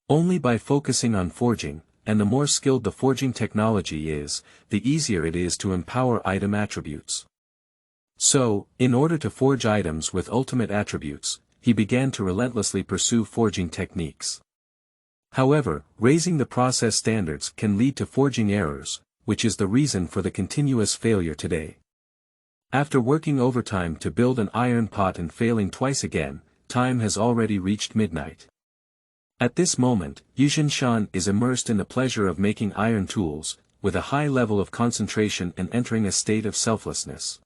Only by focusing on forging, and the more skilled the forging technology is, the easier it is to empower item attributes. So, in order to forge items with ultimate attributes, he began to relentlessly pursue forging techniques. However, raising the process standards can lead to forging errors, which is the reason for the continuous failure today. After working overtime to build an iron pot and failing twice again, time has already reached midnight. At this moment, Yue Zhenshan is immersed in the pleasure of making iron tools, with a high level of concentration and entering a state of selflessness.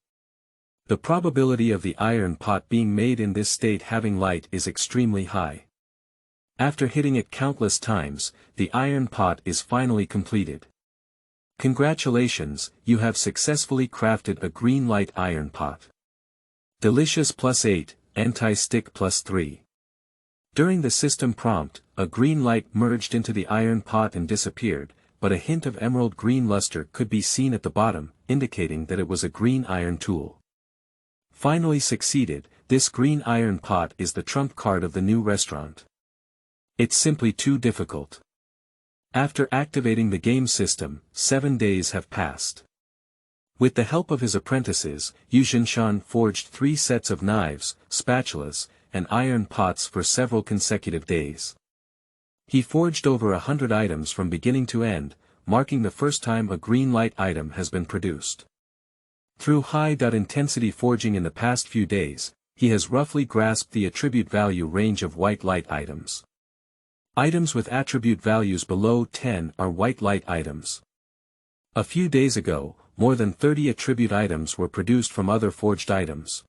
The probability of the iron pot being made in this state having light is extremely high. After hitting it countless times, the iron pot is finally completed. Congratulations, you have successfully crafted a green light iron pot. Delicious +8, anti-stick +3. During the system prompt, a green light merged into the iron pot and disappeared, but a hint of emerald green luster could be seen at the bottom, indicating that it was a green iron tool. Finally succeeded, this green iron pot is the trump card of the new restaurant. It's simply too difficult. After activating the game system, 7 days have passed. With the help of his apprentices, Yue Zhenshan forged 3 sets of knives, spatulas, and iron pots for several consecutive days. He forged over 100 items from beginning to end, marking the first time a green light item has been produced. Through high-intensity forging in the past few days, he has roughly grasped the attribute value range of white light items. Items with attribute values below 10 are white light items. A few days ago, more than 30 attribute items were produced from other forged items.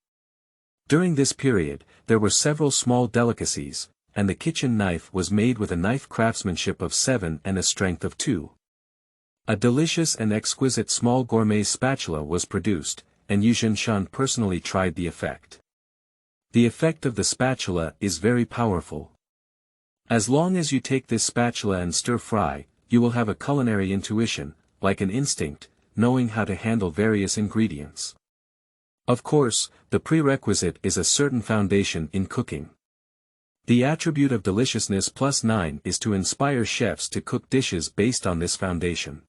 During this period, there were several small delicacies, and the kitchen knife was made with a knife craftsmanship of 7 and a strength of 2. A delicious and exquisite small gourmet spatula was produced, and Yue Zhenshan personally tried the effect. The effect of the spatula is very powerful. As long as you take this spatula and stir-fry, you will have a culinary intuition, like an instinct, knowing how to handle various ingredients. Of course, the prerequisite is a certain foundation in cooking. The attribute of deliciousness +9 is to inspire chefs to cook dishes based on this foundation.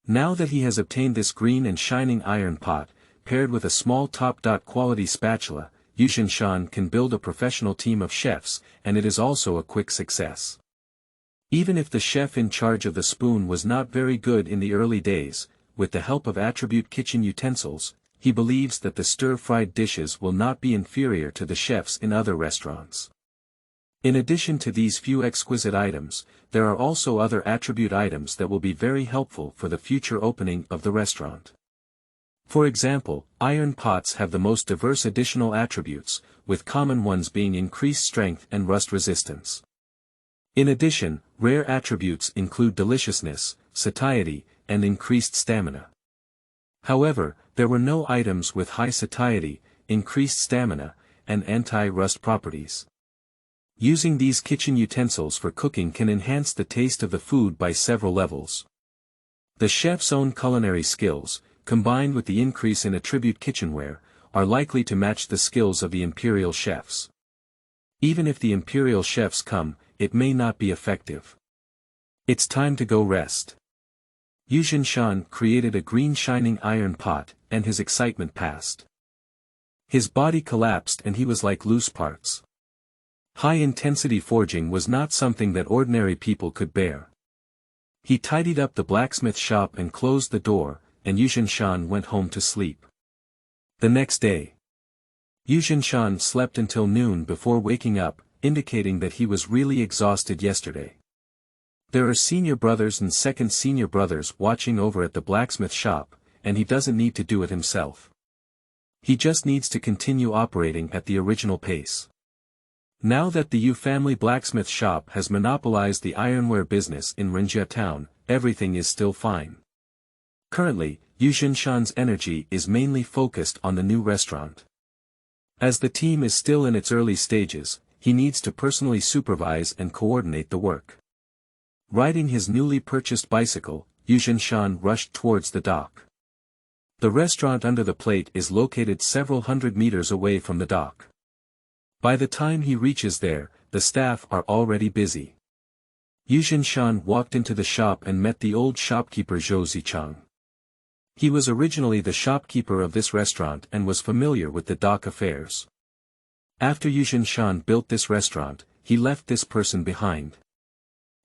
Now that he has obtained this green and shining iron pot, paired with a small top-quality spatula, Yue Zhenshan can build a professional team of chefs, and it is also a quick success. Even if the chef in charge of the spoon was not very good in the early days, with the help of attribute kitchen utensils, he believes that the stir-fried dishes will not be inferior to the chefs in other restaurants. In addition to these few exquisite items, there are also other attribute items that will be very helpful for the future opening of the restaurant. For example, iron pots have the most diverse additional attributes, with common ones being increased strength and rust resistance. In addition, rare attributes include deliciousness, satiety, and increased stamina. However, there were no items with high satiety, increased stamina, and anti-rust properties. Using these kitchen utensils for cooking can enhance the taste of the food by several levels. The chef's own culinary skills, combined with the increase in attribute kitchenware, are likely to match the skills of the imperial chefs. Even if the imperial chefs come, it may not be effective. It's time to go rest. Yue Zhenshan created a green shining iron pot, and his excitement passed. His body collapsed and he was like loose parts. High-intensity forging was not something that ordinary people could bear. He tidied up the blacksmith shop and closed the door, and Yue Zhenshan went home to sleep. The next day, Yue Zhenshan slept until noon before waking up, indicating that he was really exhausted yesterday. There are senior brothers and second senior brothers watching over at the blacksmith shop, and he doesn't need to do it himself. He just needs to continue operating at the original pace. Now that the Yue family blacksmith shop has monopolized the ironware business in Linjiang town, everything is still fine. Currently, Yue Zhenshan's energy is mainly focused on the new restaurant. As the team is still in its early stages, he needs to personally supervise and coordinate the work. Riding his newly purchased bicycle, Yue Zhenshan rushed towards the dock. The restaurant under the plate is located several hundred meters away from the dock. By the time he reaches there, the staff are already busy. Yue Zhenshan walked into the shop and met the old shopkeeper Zhou Zicheng. He was originally the shopkeeper of this restaurant and was familiar with the dock affairs. After Yue Zhenshan built this restaurant, he left this person behind.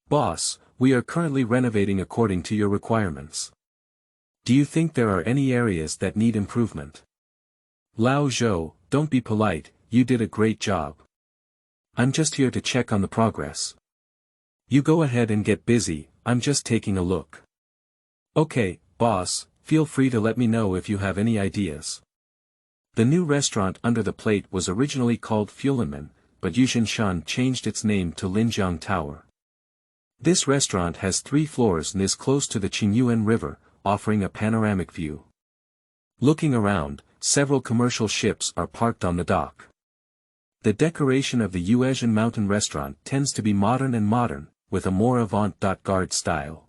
"Boss, we are currently renovating according to your requirements. Do you think there are any areas that need improvement?" "Lao Zhou, don't be polite, you did a great job. I'm just here to check on the progress. You go ahead and get busy, I'm just taking a look." "Okay, boss, feel free to let me know if you have any ideas." The new restaurant under the plate was originally called Fuelenman, but Yue Zhenshan changed its name to Linjiang Tower. This restaurant has 3 floors and is close to the Qingyuan River, offering a panoramic view. Looking around, several commercial ships are parked on the dock. The decoration of the Yue Zhenshan Mountain restaurant tends to be modern, with a more avant-garde style.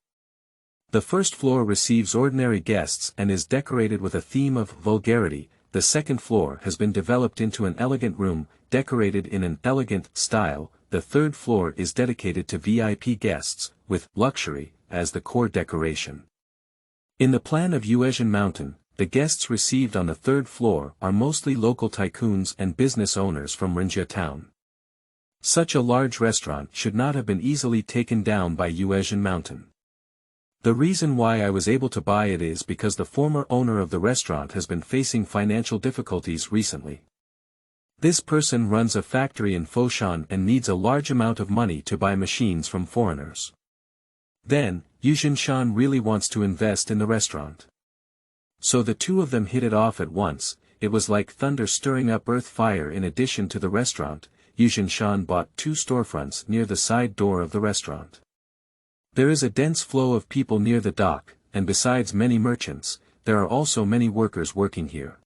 The first floor receives ordinary guests and is decorated with a theme of vulgarity. The second floor has been developed into an elegant room, decorated in an elegant style. The third floor is dedicated to VIP guests, with luxury as the core decoration. In the plan of Yue Zhenshan Mountain, the guests received on the third floor are mostly local tycoons and business owners from Linjiang town. Such a large restaurant should not have been easily taken down by Yue Zhenshan Mountain. The reason why I was able to buy it is because the former owner of the restaurant has been facing financial difficulties recently. This person runs a factory in Foshan and needs a large amount of money to buy machines from foreigners. Then, Yue Zhenshan really wants to invest in the restaurant. So the two of them hit it off at once. It was like thunder stirring up earth fire. In addition to the restaurant, Yue Zhenshan bought 2 storefronts near the side door of the restaurant. There is a dense flow of people near the dock, and besides many merchants, there are also many workers working here.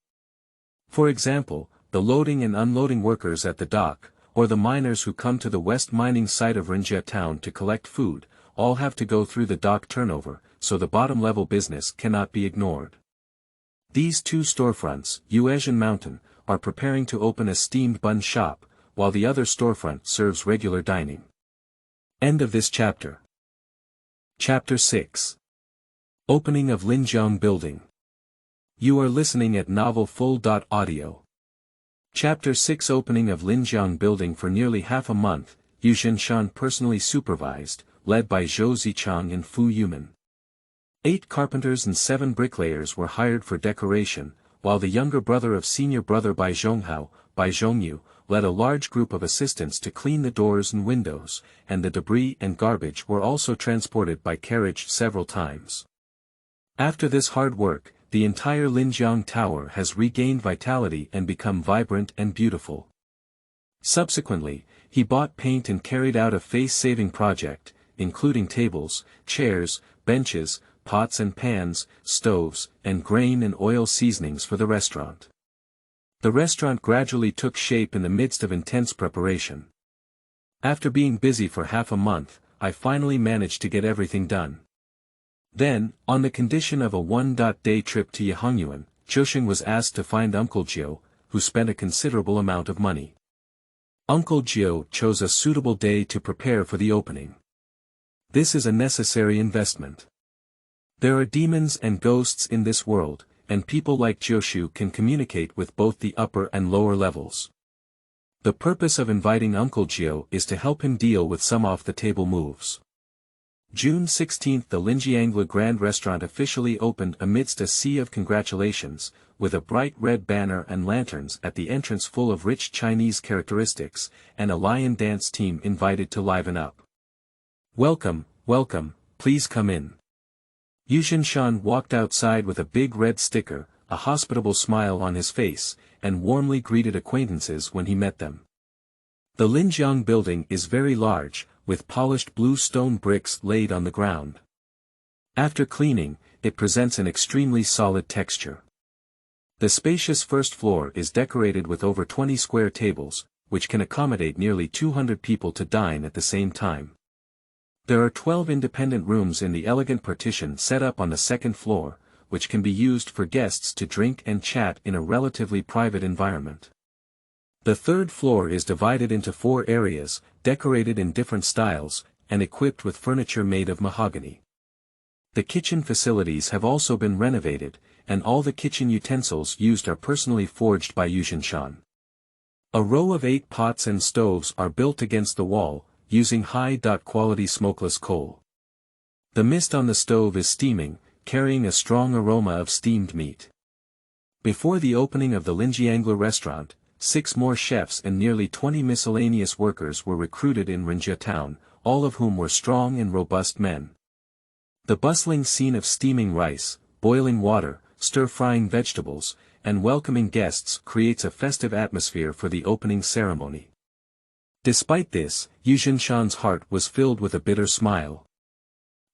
For example, the loading and unloading workers at the dock, or the miners who come to the west mining site of Linjiang town to collect food, all have to go through the dock turnover, so the bottom-level business cannot be ignored. These 2 storefronts, Yue Zhenshan Mountain, are preparing to open a steamed bun shop, while the other storefront serves regular dining. End of this chapter. Chapter 6. Opening of Linjiang Building. You are listening at novelfull.audio. Chapter 6. Opening of Linjiang Building. For nearly half a month, Yue Zhenshan personally supervised, led by Zhou Zicheng and Fu Yuman. 8 carpenters and 7 bricklayers were hired for decoration, while the younger brother of senior brother Bai Zhongyu, led a large group of assistants to clean the doors and windows, and the debris and garbage were also transported by carriage several times. After this hard work, the entire Linjiang Tower has regained vitality and become vibrant and beautiful. Subsequently, he bought paint and carried out a face-saving project, including tables, chairs, benches, pots and pans, stoves, and grain and oil seasonings for the restaurant. The restaurant gradually took shape in the midst of intense preparation. After being busy for half a month, I finally managed to get everything done. Then, on the condition of a one-day trip to Yehongyuan, Jiushu was asked to find Uncle Jiu, who spent a considerable amount of money. Uncle Jiu chose a suitable day to prepare for the opening. This is a necessary investment. There are demons and ghosts in this world, and people like Jiushu can communicate with both the upper and lower levels. The purpose of inviting Uncle Jiu is to help him deal with some off-the-table moves. June 16. The Linjiang Le Grand Restaurant officially opened amidst a sea of congratulations, with a bright red banner and lanterns at the entrance full of rich Chinese characteristics, and a lion dance team invited to liven up. "Welcome, welcome, please come in." Yue Zhenshan walked outside with a big red sticker, a hospitable smile on his face, and warmly greeted acquaintances when he met them. The Linjiang building is very large, with polished blue stone bricks laid on the ground. After cleaning, it presents an extremely solid texture. The spacious first floor is decorated with over 20 square tables, which can accommodate nearly 200 people to dine at the same time. There are 12 independent rooms in the elegant partition set up on the second floor, which can be used for guests to drink and chat in a relatively private environment. The third floor is divided into 4 areas, decorated in different styles, and equipped with furniture made of mahogany. The kitchen facilities have also been renovated, and all the kitchen utensils used are personally forged by Yue Zhenshan. A row of 8 pots and stoves are built against the wall, using high-quality smokeless coal. The mist on the stove is steaming, carrying a strong aroma of steamed meat. Before the opening of the Linjiang restaurant, 6 more chefs and nearly 20 miscellaneous workers were recruited in Linjiang town, all of whom were strong and robust men. The bustling scene of steaming rice, boiling water, stir-frying vegetables, and welcoming guests creates a festive atmosphere for the opening ceremony. Despite this, Yue Zhenshan's heart was filled with a bitter smile.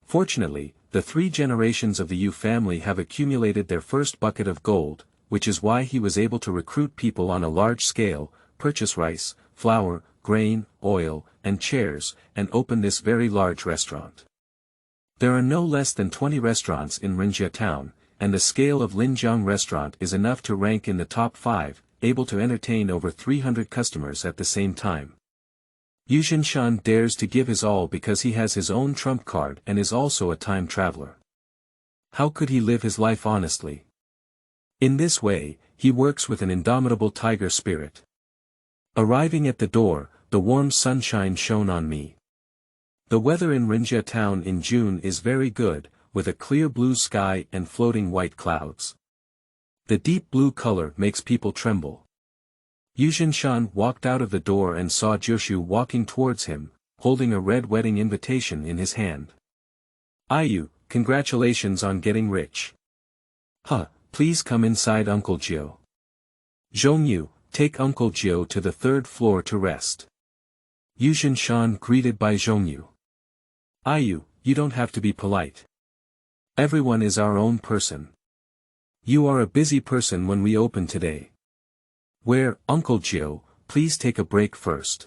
Fortunately, the 3 generations of the Yue family have accumulated their first bucket of gold, which is why he was able to recruit people on a large scale, purchase rice, flour, grain, oil, and chairs, and open this very large restaurant. There are no less than 20 restaurants in Linjiang town, and the scale of Linjiang restaurant is enough to rank in the top 5, able to entertain over 300 customers at the same time. Yue Zhenshan dares to give his all because he has his own trump card and is also a time traveler. How could he live his life honestly? In this way, he works with an indomitable tiger spirit. Arriving at the door, the warm sunshine shone on me. The weather in Linjiang town in June is very good, with a clear blue sky and floating white clouds. The deep blue color makes people tremble. Yue Zhenshan walked out of the door and saw Jiushu walking towards him, holding a red wedding invitation in his hand. "Ayu, congratulations on getting rich. Please come inside Uncle Jiu. Zhongyu, take Uncle Jiu to the 3rd floor to rest." Yue Zhenshan greeted by Zhongyu. "Ayu, you don't have to be polite. Everyone is our own person. You are a busy person when we open today. Where, Uncle Jiu, please take a break first."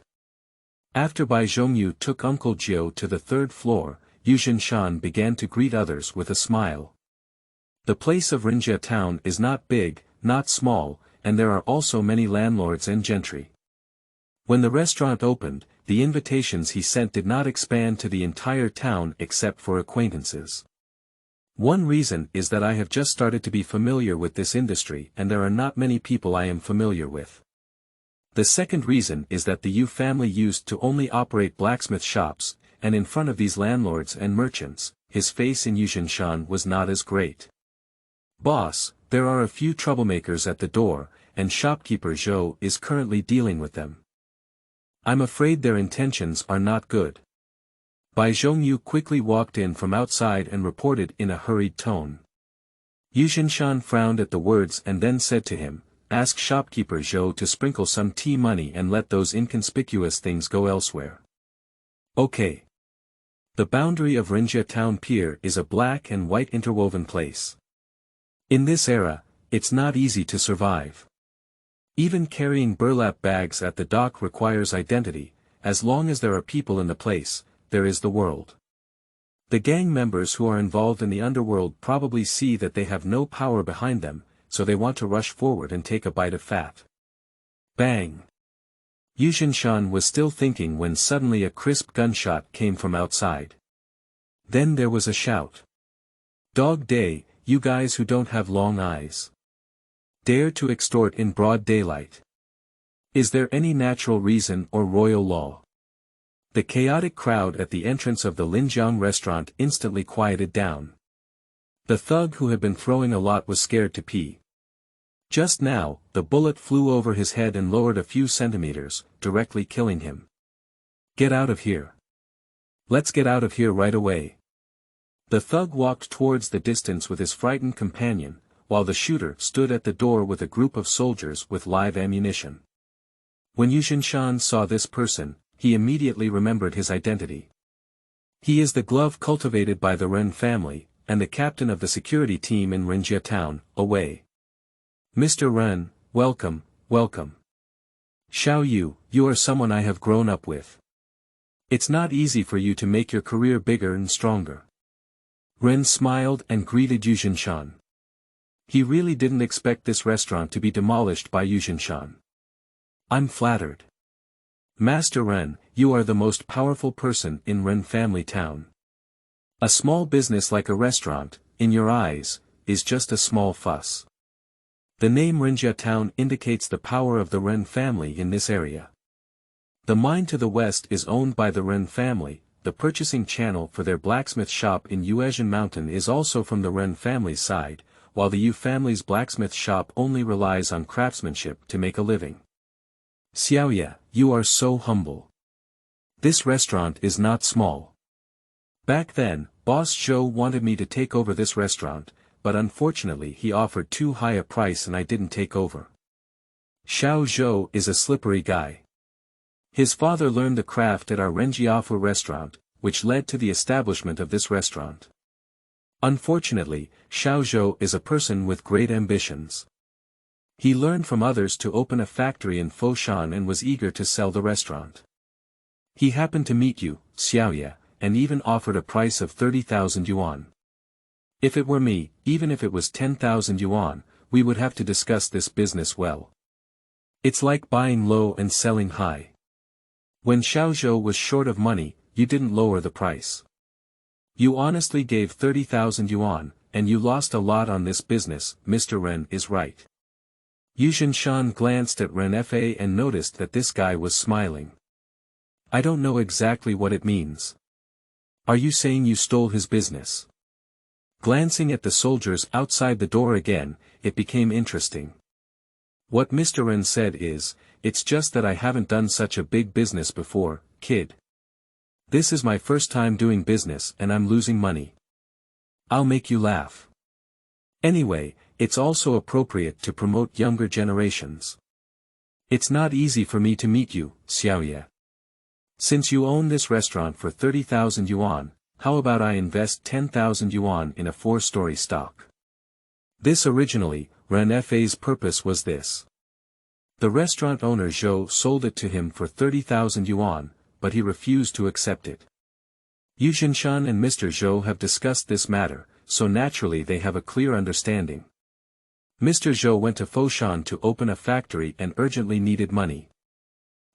After Bai Zhongyu took Uncle Jiu to the 3rd floor, Yue Zhenshan began to greet others with a smile. The place of Linjiang town is not big, not small, and there are also many landlords and gentry. When the restaurant opened, the invitations he sent did not expand to the entire town except for acquaintances. One reason is that I have just started to be familiar with this industry and there are not many people I am familiar with. The second reason is that the Yue family used to only operate blacksmith shops, and in front of these landlords and merchants, his face in Yue Zhenshan was not as great. "Boss, there are a few troublemakers at the door, and shopkeeper Zhou is currently dealing with them. I'm afraid their intentions are not good." Bai Zhongyu quickly walked in from outside and reported in a hurried tone. Yue Zhenshan frowned at the words and then said to him, "Ask shopkeeper Zhou to sprinkle some tea money and let those inconspicuous things go elsewhere." Okay. The boundary of Linjiang town pier is a black and white interwoven place. In this era, it's not easy to survive. Even carrying burlap bags at the dock requires identity. As long as there are people in the place, there is the world. The gang members who are involved in the underworld probably see that they have no power behind them, so they want to rush forward and take a bite of fat. Bang! Yue Zhenshan was still thinking when suddenly a crisp gunshot came from outside. Then there was a shout. "Dog day, you guys who don't have long eyes. Dare to extort in broad daylight. Is there any natural reason or royal law?" The chaotic crowd at the entrance of the Linjiang restaurant instantly quieted down. The thug who had been throwing a lot was scared to pee. Just now, the bullet flew over his head and lowered a few centimeters, directly killing him. "Get out of here. Let's get out of here right away." The thug walked towards the distance with his frightened companion, while the shooter stood at the door with a group of soldiers with live ammunition. When Yue Zhenshan saw this person, he immediately remembered his identity. He is the glove cultivated by the Ren family, and the captain of the security team in Linjiang town, Away. "Mr. Ren, welcome, welcome. Xiao Yu, you are someone I have grown up with. It's not easy for you to make your career bigger and stronger. Ren smiled and greeted Yue Zhenshan. He really didn't expect this restaurant to be demolished by Yue Zhenshan. I'm flattered. Master Ren, you are the most powerful person in Ren family town. A small business like a restaurant, in your eyes, is just a small fuss. The name Linjiang town indicates the power of the Ren family in this area. The mine to the west is owned by the Ren family. The purchasing channel for their blacksmith shop in Yue Zhenshan Mountain is also from the Ren family's side, while the Yue family's blacksmith shop only relies on craftsmanship to make a living. Xiaoye, you are so humble. This restaurant is not small. Back then, Boss Zhou wanted me to take over this restaurant, but unfortunately he offered too high a price and I didn't take over. Xiao Zhou is a slippery guy. His father learned the craft at our Renjiafu restaurant, which led to the establishment of this restaurant. Unfortunately, Xiao Zhou is a person with great ambitions. He learned from others to open a factory in Foshan and was eager to sell the restaurant. He happened to meet you, Xiaoye, and even offered a price of 30,000 yuan. If it were me, even if it was 10,000 yuan, we would have to discuss this business well. It's like buying low and selling high. When Xiao Zhou was short of money, you didn't lower the price. You honestly gave 30,000 yuan, and you lost a lot on this business. Mr. Ren is right. Yue Zhenshan glanced at Ren Fa and noticed that this guy was smiling. I don't know exactly what it means. Are you saying you stole his business? Glancing at the soldiers outside the door again, it became interesting. What Mr. Ren said is, it's just that I haven't done such a big business before, kid. This is my first time doing business and I'm losing money. I'll make you laugh. Anyway, it's also appropriate to promote younger generations. It's not easy for me to meet you, Xiaoye. Since you own this restaurant for 30,000 yuan, how about I invest 10,000 yuan in a 4-story stock? This originally, Ren Fa's purpose was this. The restaurant owner Zhou sold it to him for 30,000 yuan, but he refused to accept it. Yue Zhenshan and Mr. Zhou have discussed this matter, so naturally they have a clear understanding. Mr. Zhou went to Foshan to open a factory and urgently needed money.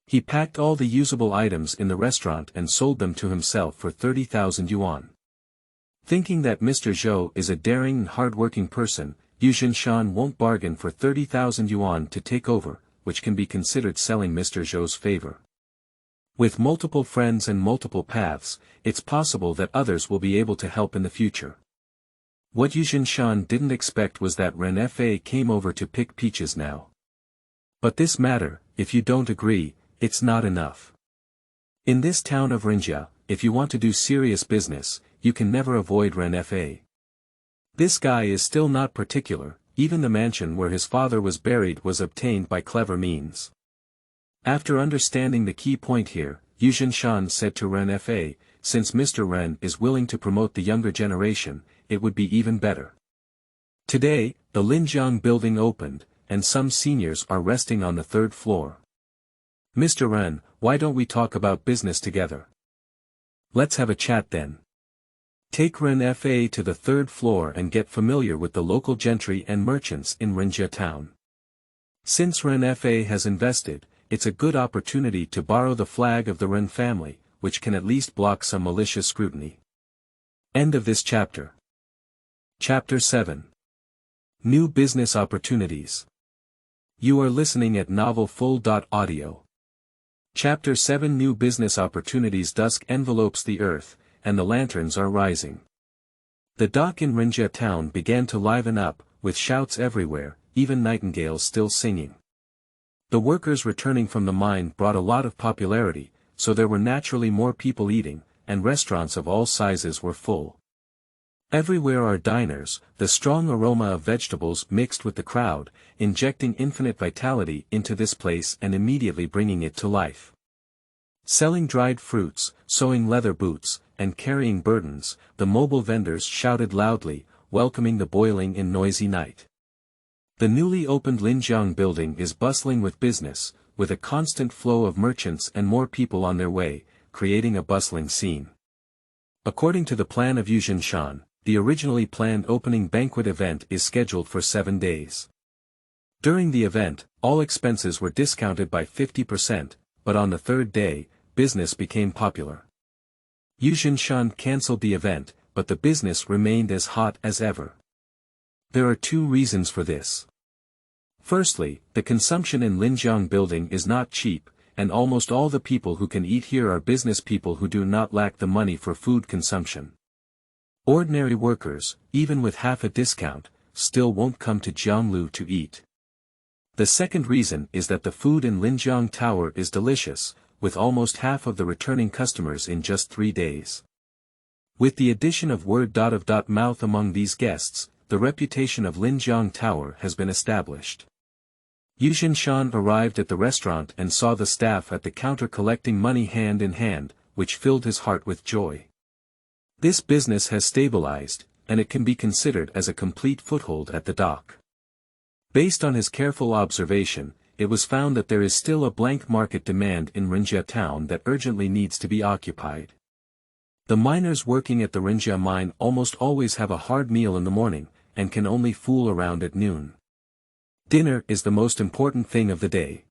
He packed all the usable items in the restaurant and sold them to himself for 30,000 yuan. Thinking that Mr. Zhou is a daring and hard-working person, Yue Zhenshan won't bargain for 30,000 yuan to take over, which can be considered selling Mr. Zhou's favor. With multiple friends and multiple paths, it's possible that others will be able to help in the future. What Yue Zhenshan didn't expect was that Ren Fa came over to pick peaches now. But this matter, if you don't agree, it's not enough. In this town of Linjiang, if you want to do serious business, you can never avoid Ren Fa. This guy is still not particular. Even the mansion where his father was buried was obtained by clever means. After understanding the key point here, Yue Zhenshan said to Ren Fa, since Mr. Ren is willing to promote the younger generation, it would be even better. Today, the Linjiang building opened, and some seniors are resting on the 3rd floor. Mr. Ren, why don't we talk about business together? Let's have a chat then. Take Ren Fa to the 3rd floor and get familiar with the local gentry and merchants in Linjiang town. Since Ren Fa has invested, it's a good opportunity to borrow the flag of the Ren family, which can at least block some malicious scrutiny. End of this chapter. Chapter 7. New Business Opportunities. You are listening at novelfull.audio. Chapter 7 New Business Opportunities. Dusk envelopes the earth, and the lanterns are rising. The dock in Linjiang town began to liven up, with shouts everywhere, even nightingales still singing. The workers returning from the mine brought a lot of popularity, so there were naturally more people eating, and restaurants of all sizes were full. Everywhere are diners, the strong aroma of vegetables mixed with the crowd, injecting infinite vitality into this place and immediately bringing it to life. Selling dried fruits, sewing leather boots, and carrying burdens, the mobile vendors shouted loudly, welcoming the boiling and noisy night. The newly opened Linjiang building is bustling with business, with a constant flow of merchants and more people on their way. creating a bustling scene. According to the plan of Yue Zhenshan, the originally planned opening banquet event is scheduled for 7 days. During the event, all expenses were discounted by 50%, but on the third day, business became popular. Yue Zhenshan cancelled the event, but the business remained as hot as ever. There are 2 reasons for this. Firstly, the consumption in Linjiang building is not cheap, and almost all the people who can eat here are business people who do not lack the money for food consumption. Ordinary workers, even with half a discount, still won't come to Jianglu to eat. The second reason is that the food in Linjiang Tower is delicious, with almost half of the returning customers in just 3 days. With the addition of word of mouth among these guests, the reputation of Linjiang Tower has been established. Yue Zhenshan arrived at the restaurant and saw the staff at the counter collecting money hand in hand, which filled his heart with joy. This business has stabilized, and it can be considered as a complete foothold at the dock. Based on his careful observation, it was found that there is still a blank market demand in Linjiang town that urgently needs to be occupied. The miners working at the Linjiang mine almost always have a hard meal in the morning, and can only fool around at noon. Dinner is the most important thing of the day.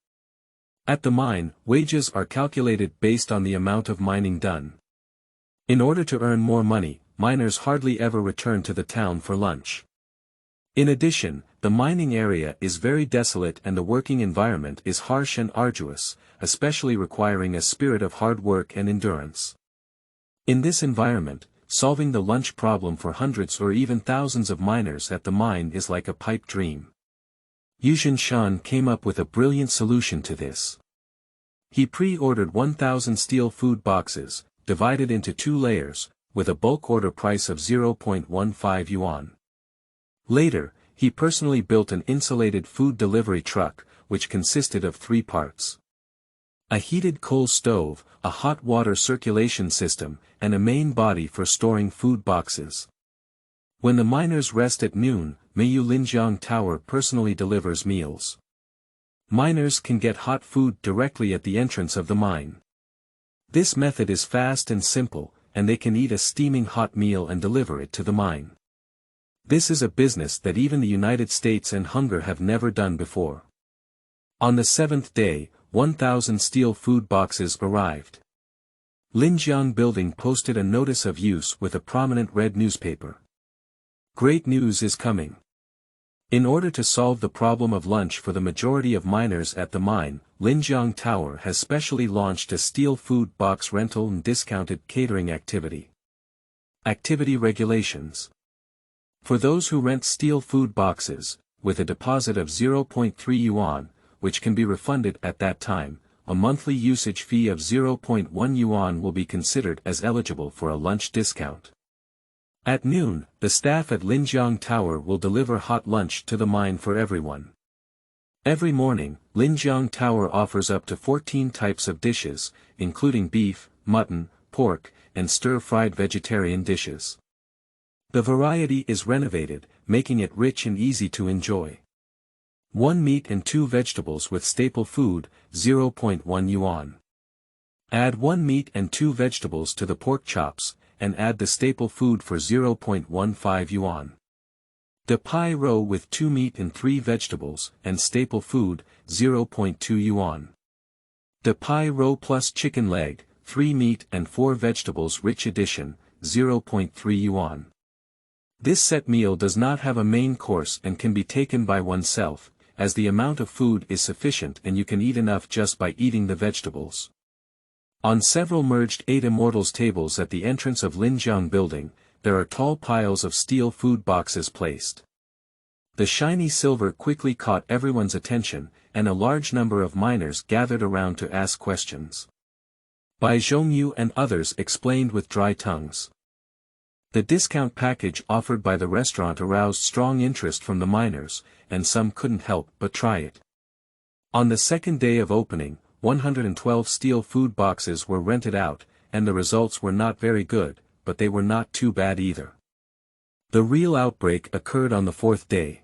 At the mine, wages are calculated based on the amount of mining done. In order to earn more money, miners hardly ever return to the town for lunch. In addition, the mining area is very desolate and the working environment is harsh and arduous, especially requiring a spirit of hard work and endurance. In this environment, solving the lunch problem for hundreds or even thousands of miners at the mine is like a pipe dream. Yue Zhenshan came up with a brilliant solution to this. He pre-ordered 1,000 steel food boxes, divided into 2 layers, with a bulk order price of 0.15 yuan. Later, he personally built an insulated food delivery truck, which consisted of 3 parts. A heated coal stove, a hot water circulation system, and a main body for storing food boxes. When the miners rest at noon, Miyu Linjiang Tower personally delivers meals. Miners can get hot food directly at the entrance of the mine. This method is fast and simple, and they can eat a steaming hot meal and deliver it to the mine. This is a business that even the United States and Hungary have never done before. On the 7th day, 1,000 steel food boxes arrived. Linjiang building posted a notice of use with a prominent red newspaper. Great news is coming. In order to solve the problem of lunch for the majority of miners at the mine, Linjiang Tower has specially launched a steel food box rental and discounted catering activity. Activity regulations. For those who rent steel food boxes, with a deposit of 0.3 yuan, which can be refunded at that time, a monthly usage fee of 0.1 yuan will be considered as eligible for a lunch discount. At noon, the staff at Linjiang Tower will deliver hot lunch to the mine for everyone. Every morning, Linjiang Tower offers up to 14 types of dishes, including beef, mutton, pork, and stir-fried vegetarian dishes. The variety is renovated, making it rich and easy to enjoy. 1 meat and 2 vegetables with staple food, 0.1 yuan. Add 1 meat and 2 vegetables to the pork chops, and add the staple food for 0.15 yuan. The pie roe with 2 meat and 3 vegetables, and staple food, 0.2 yuan. The pie roe plus chicken leg, 3 meat and 4 vegetables rich edition, 0.3 yuan. This set meal does not have a main course and can be taken by oneself, as the amount of food is sufficient and you can eat enough just by eating the vegetables. On several merged 8 Immortals tables at the entrance of Linjiang building, there are tall piles of steel food boxes placed. The shiny silver quickly caught everyone's attention, and a large number of miners gathered around to ask questions. Bai Zhongyu and others explained with dry tongues. The discount package offered by the restaurant aroused strong interest from the miners, and some couldn't help but try it. On the 2nd day of opening, 112 steel food boxes were rented out, and the results were not very good, but they were not too bad either. The real outbreak occurred on the 4th day.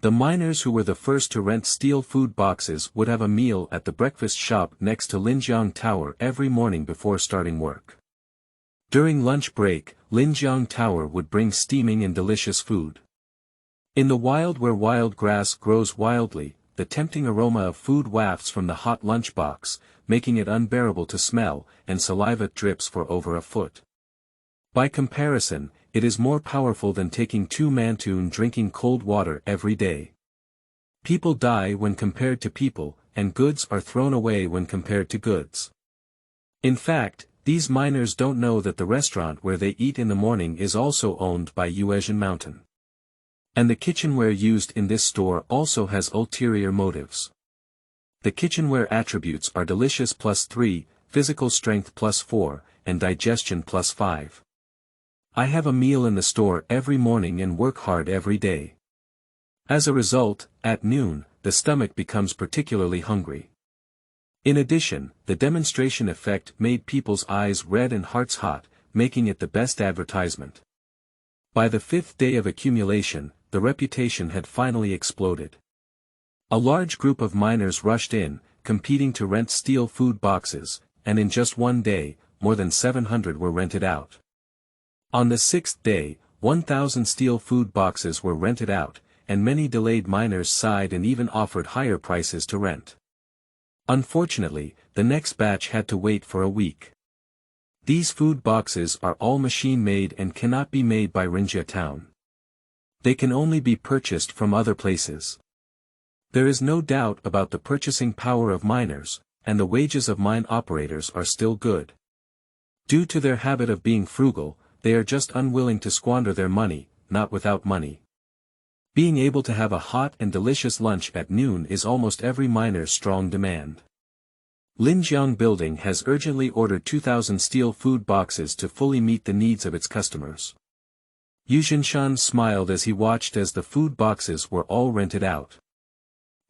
The miners who were the first to rent steel food boxes would have a meal at the breakfast shop next to Linjiang Tower every morning before starting work. During lunch break, Linjiang Tower would bring steaming and delicious food. In the wild where wild grass grows wildly, the tempting aroma of food wafts from the hot lunchbox, making it unbearable to smell, and saliva drips for over a foot. By comparison, it is more powerful than taking 2 mantoon drinking cold water every day. People die when compared to people, and goods are thrown away when compared to goods. In fact, these miners don't know that the restaurant where they eat in the morning is also owned by Yue Zhenshan. And the kitchenware used in this store also has ulterior motives. The kitchenware attributes are delicious +3, physical strength +4, and digestion +5. I have a meal in the store every morning and work hard every day. As a result, at noon, the stomach becomes particularly hungry. In addition, the demonstration effect made people's eyes red and hearts hot, making it the best advertisement. By the 5th day of accumulation, the reputation had finally exploded. A large group of miners rushed in, competing to rent steel food boxes, and in just one day, more than 700 were rented out. On the 6th day, 1,000 steel food boxes were rented out, and many delayed miners sighed and even offered higher prices to rent. Unfortunately, the next batch had to wait for a week. These food boxes are all machine-made and cannot be made by Linjiang town. They can only be purchased from other places. There is no doubt about the purchasing power of miners, and the wages of mine operators are still good. Due to their habit of being frugal, they are just unwilling to squander their money, not without money. Being able to have a hot and delicious lunch at noon is almost every miner's strong demand. Linjiang Building has urgently ordered 2,000 steel food boxes to fully meet the needs of its customers. Yue Zhenshan smiled as he watched as the food boxes were all rented out.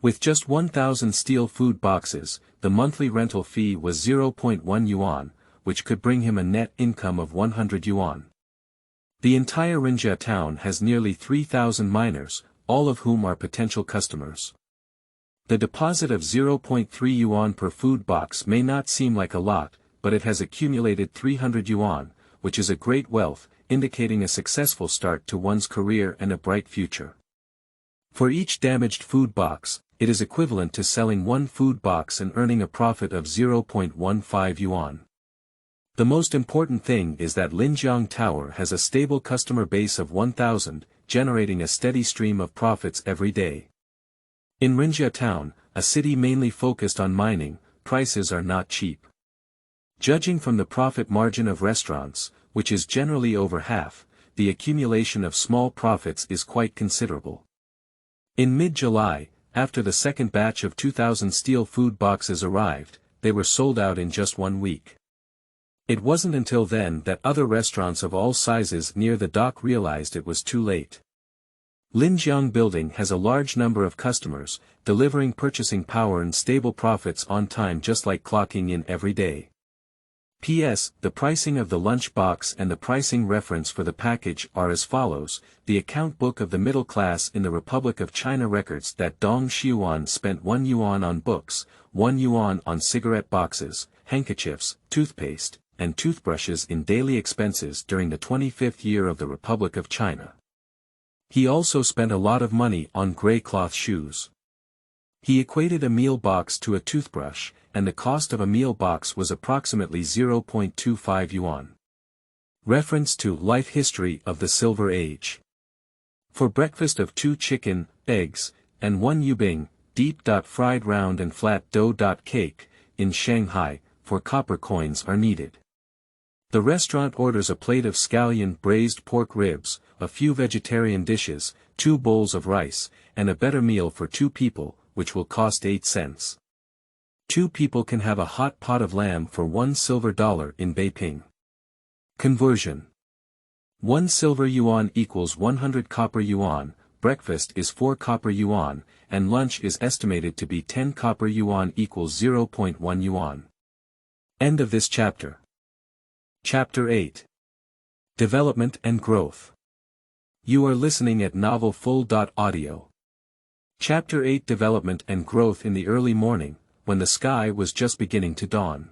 With just 1,000 steel food boxes, the monthly rental fee was 0.1 yuan, which could bring him a net income of 100 yuan. The entire Linjiang town has nearly 3,000 miners, all of whom are potential customers. The deposit of 0.3 yuan per food box may not seem like a lot, but it has accumulated 300 yuan, which is a great wealth, indicating a successful start to one's career and a bright future. For each damaged food box, it is equivalent to selling 1 food box and earning a profit of 0.15 yuan. The most important thing is that Linjiang Tower has a stable customer base of 1,000, generating a steady stream of profits every day. In Linjiang Town, a city mainly focused on mining, prices are not cheap. Judging from the profit margin of restaurants, which is generally over half, the accumulation of small profits is quite considerable. In mid-July, after the second batch of 2,000 steel food boxes arrived, they were sold out in just 1 week. It wasn't until then that other restaurants of all sizes near the dock realized it was too late. Linjiang Building has a large number of customers, delivering purchasing power and stable profits on time just like clocking in every day. P.S. The pricing of the lunch box and the pricing reference for the package are as follows. The account book of the middle class in the Republic of China records that Dong Xiuan spent 1 yuan on books, 1 yuan on cigarette boxes, handkerchiefs, toothpaste, and toothbrushes in daily expenses during the 25th year of the Republic of China. He also spent a lot of money on gray cloth shoes. He equated a meal box to a toothbrush, and the cost of a meal box was approximately 0.25 yuan. Reference to Life History of the Silver Age. For breakfast of 2 chicken, eggs, and 1 yubing, deep-fried round and flat dough cake, in Shanghai, 4 copper coins are needed. The restaurant orders a plate of scallion braised pork ribs, a few vegetarian dishes, 2 bowls of rice, and a better meal for 2 people, which will cost 8 cents. 2 people can have a hot pot of lamb for $1 silver in Beiping. Conversion. 1 silver yuan equals 100 copper yuan, breakfast is 4 copper yuan, and lunch is estimated to be 10 copper yuan equals 0.1 yuan. End of this chapter. Chapter 8. Development and Growth. You are listening at novelfull.audio. Chapter 8 Development and Growth in the Early Morning, when the sky was just beginning to dawn.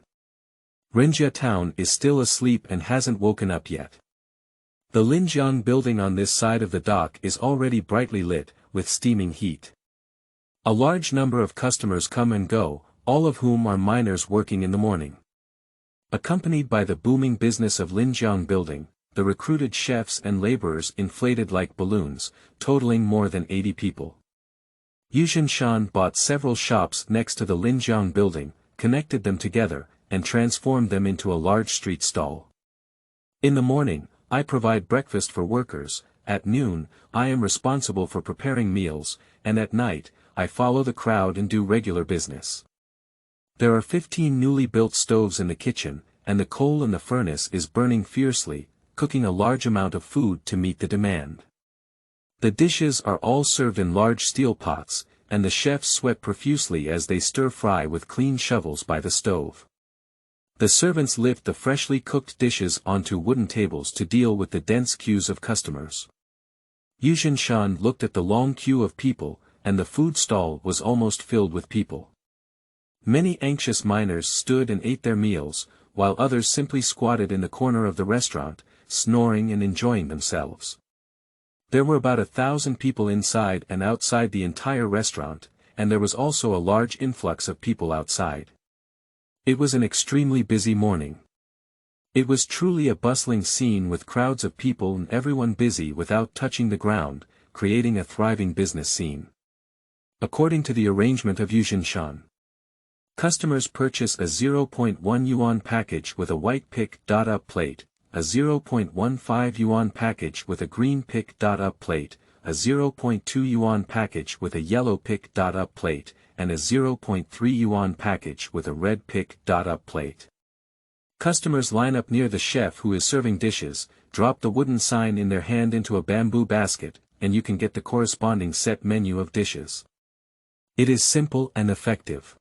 Linjiang town is still asleep and hasn't woken up yet. The Linjiang building on this side of the dock is already brightly lit, with steaming heat. A large number of customers come and go, all of whom are miners working in the morning. Accompanied by the booming business of Linjiang building, the recruited chefs and laborers inflated like balloons, totaling more than 80 people. Yue Zhenshan bought several shops next to the Linjiang building, connected them together, and transformed them into a large street stall. In the morning, I provide breakfast for workers, at noon, I am responsible for preparing meals, and at night, I follow the crowd and do regular business. There are 15 newly built stoves in the kitchen, and the coal in the furnace is burning fiercely, cooking a large amount of food to meet the demand. The dishes are all served in large steel pots, and the chefs sweat profusely as they stir-fry with clean shovels by the stove. The servants lift the freshly cooked dishes onto wooden tables to deal with the dense queues of customers. Yue Zhenshan looked at the long queue of people, and the food stall was almost filled with people. Many anxious miners stood and ate their meals, while others simply squatted in the corner of the restaurant, snoring and enjoying themselves. There were about 1,000 people inside and outside the entire restaurant, and there was also a large influx of people outside. It was an extremely busy morning. It was truly a bustling scene with crowds of people and everyone busy without touching the ground, creating a thriving business scene. According to the arrangement of Yue Zhenshan, customers purchase a 0.1 yuan package with a white pick-up plate, a 0.15 yuan package with a green pick-up plate, a 0.2 yuan package with a yellow pick-up plate, and a 0.3 yuan package with a red pick-up plate. Customers line up near the chef who is serving dishes, drop the wooden sign in their hand into a bamboo basket, and you can get the corresponding set menu of dishes. It is simple and effective.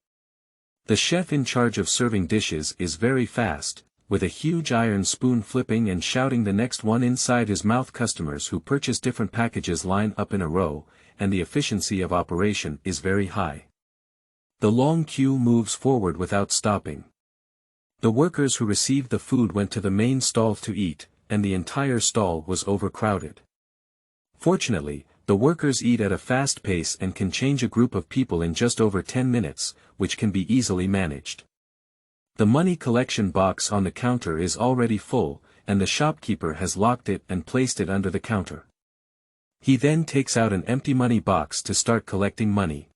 The chef in charge of serving dishes is very fast, with a huge iron spoon flipping and shouting the next one inside his mouth. Customers who purchase different packages line up in a row, and the efficiency of operation is very high. The long queue moves forward without stopping. The workers who received the food went to the main stall to eat, and the entire stall was overcrowded. Fortunately, the workers eat at a fast pace and can change a group of people in just over 10 minutes, which can be easily managed. The money collection box on the counter is already full, and the shopkeeper has locked it and placed it under the counter. He then takes out an empty money box to start collecting money.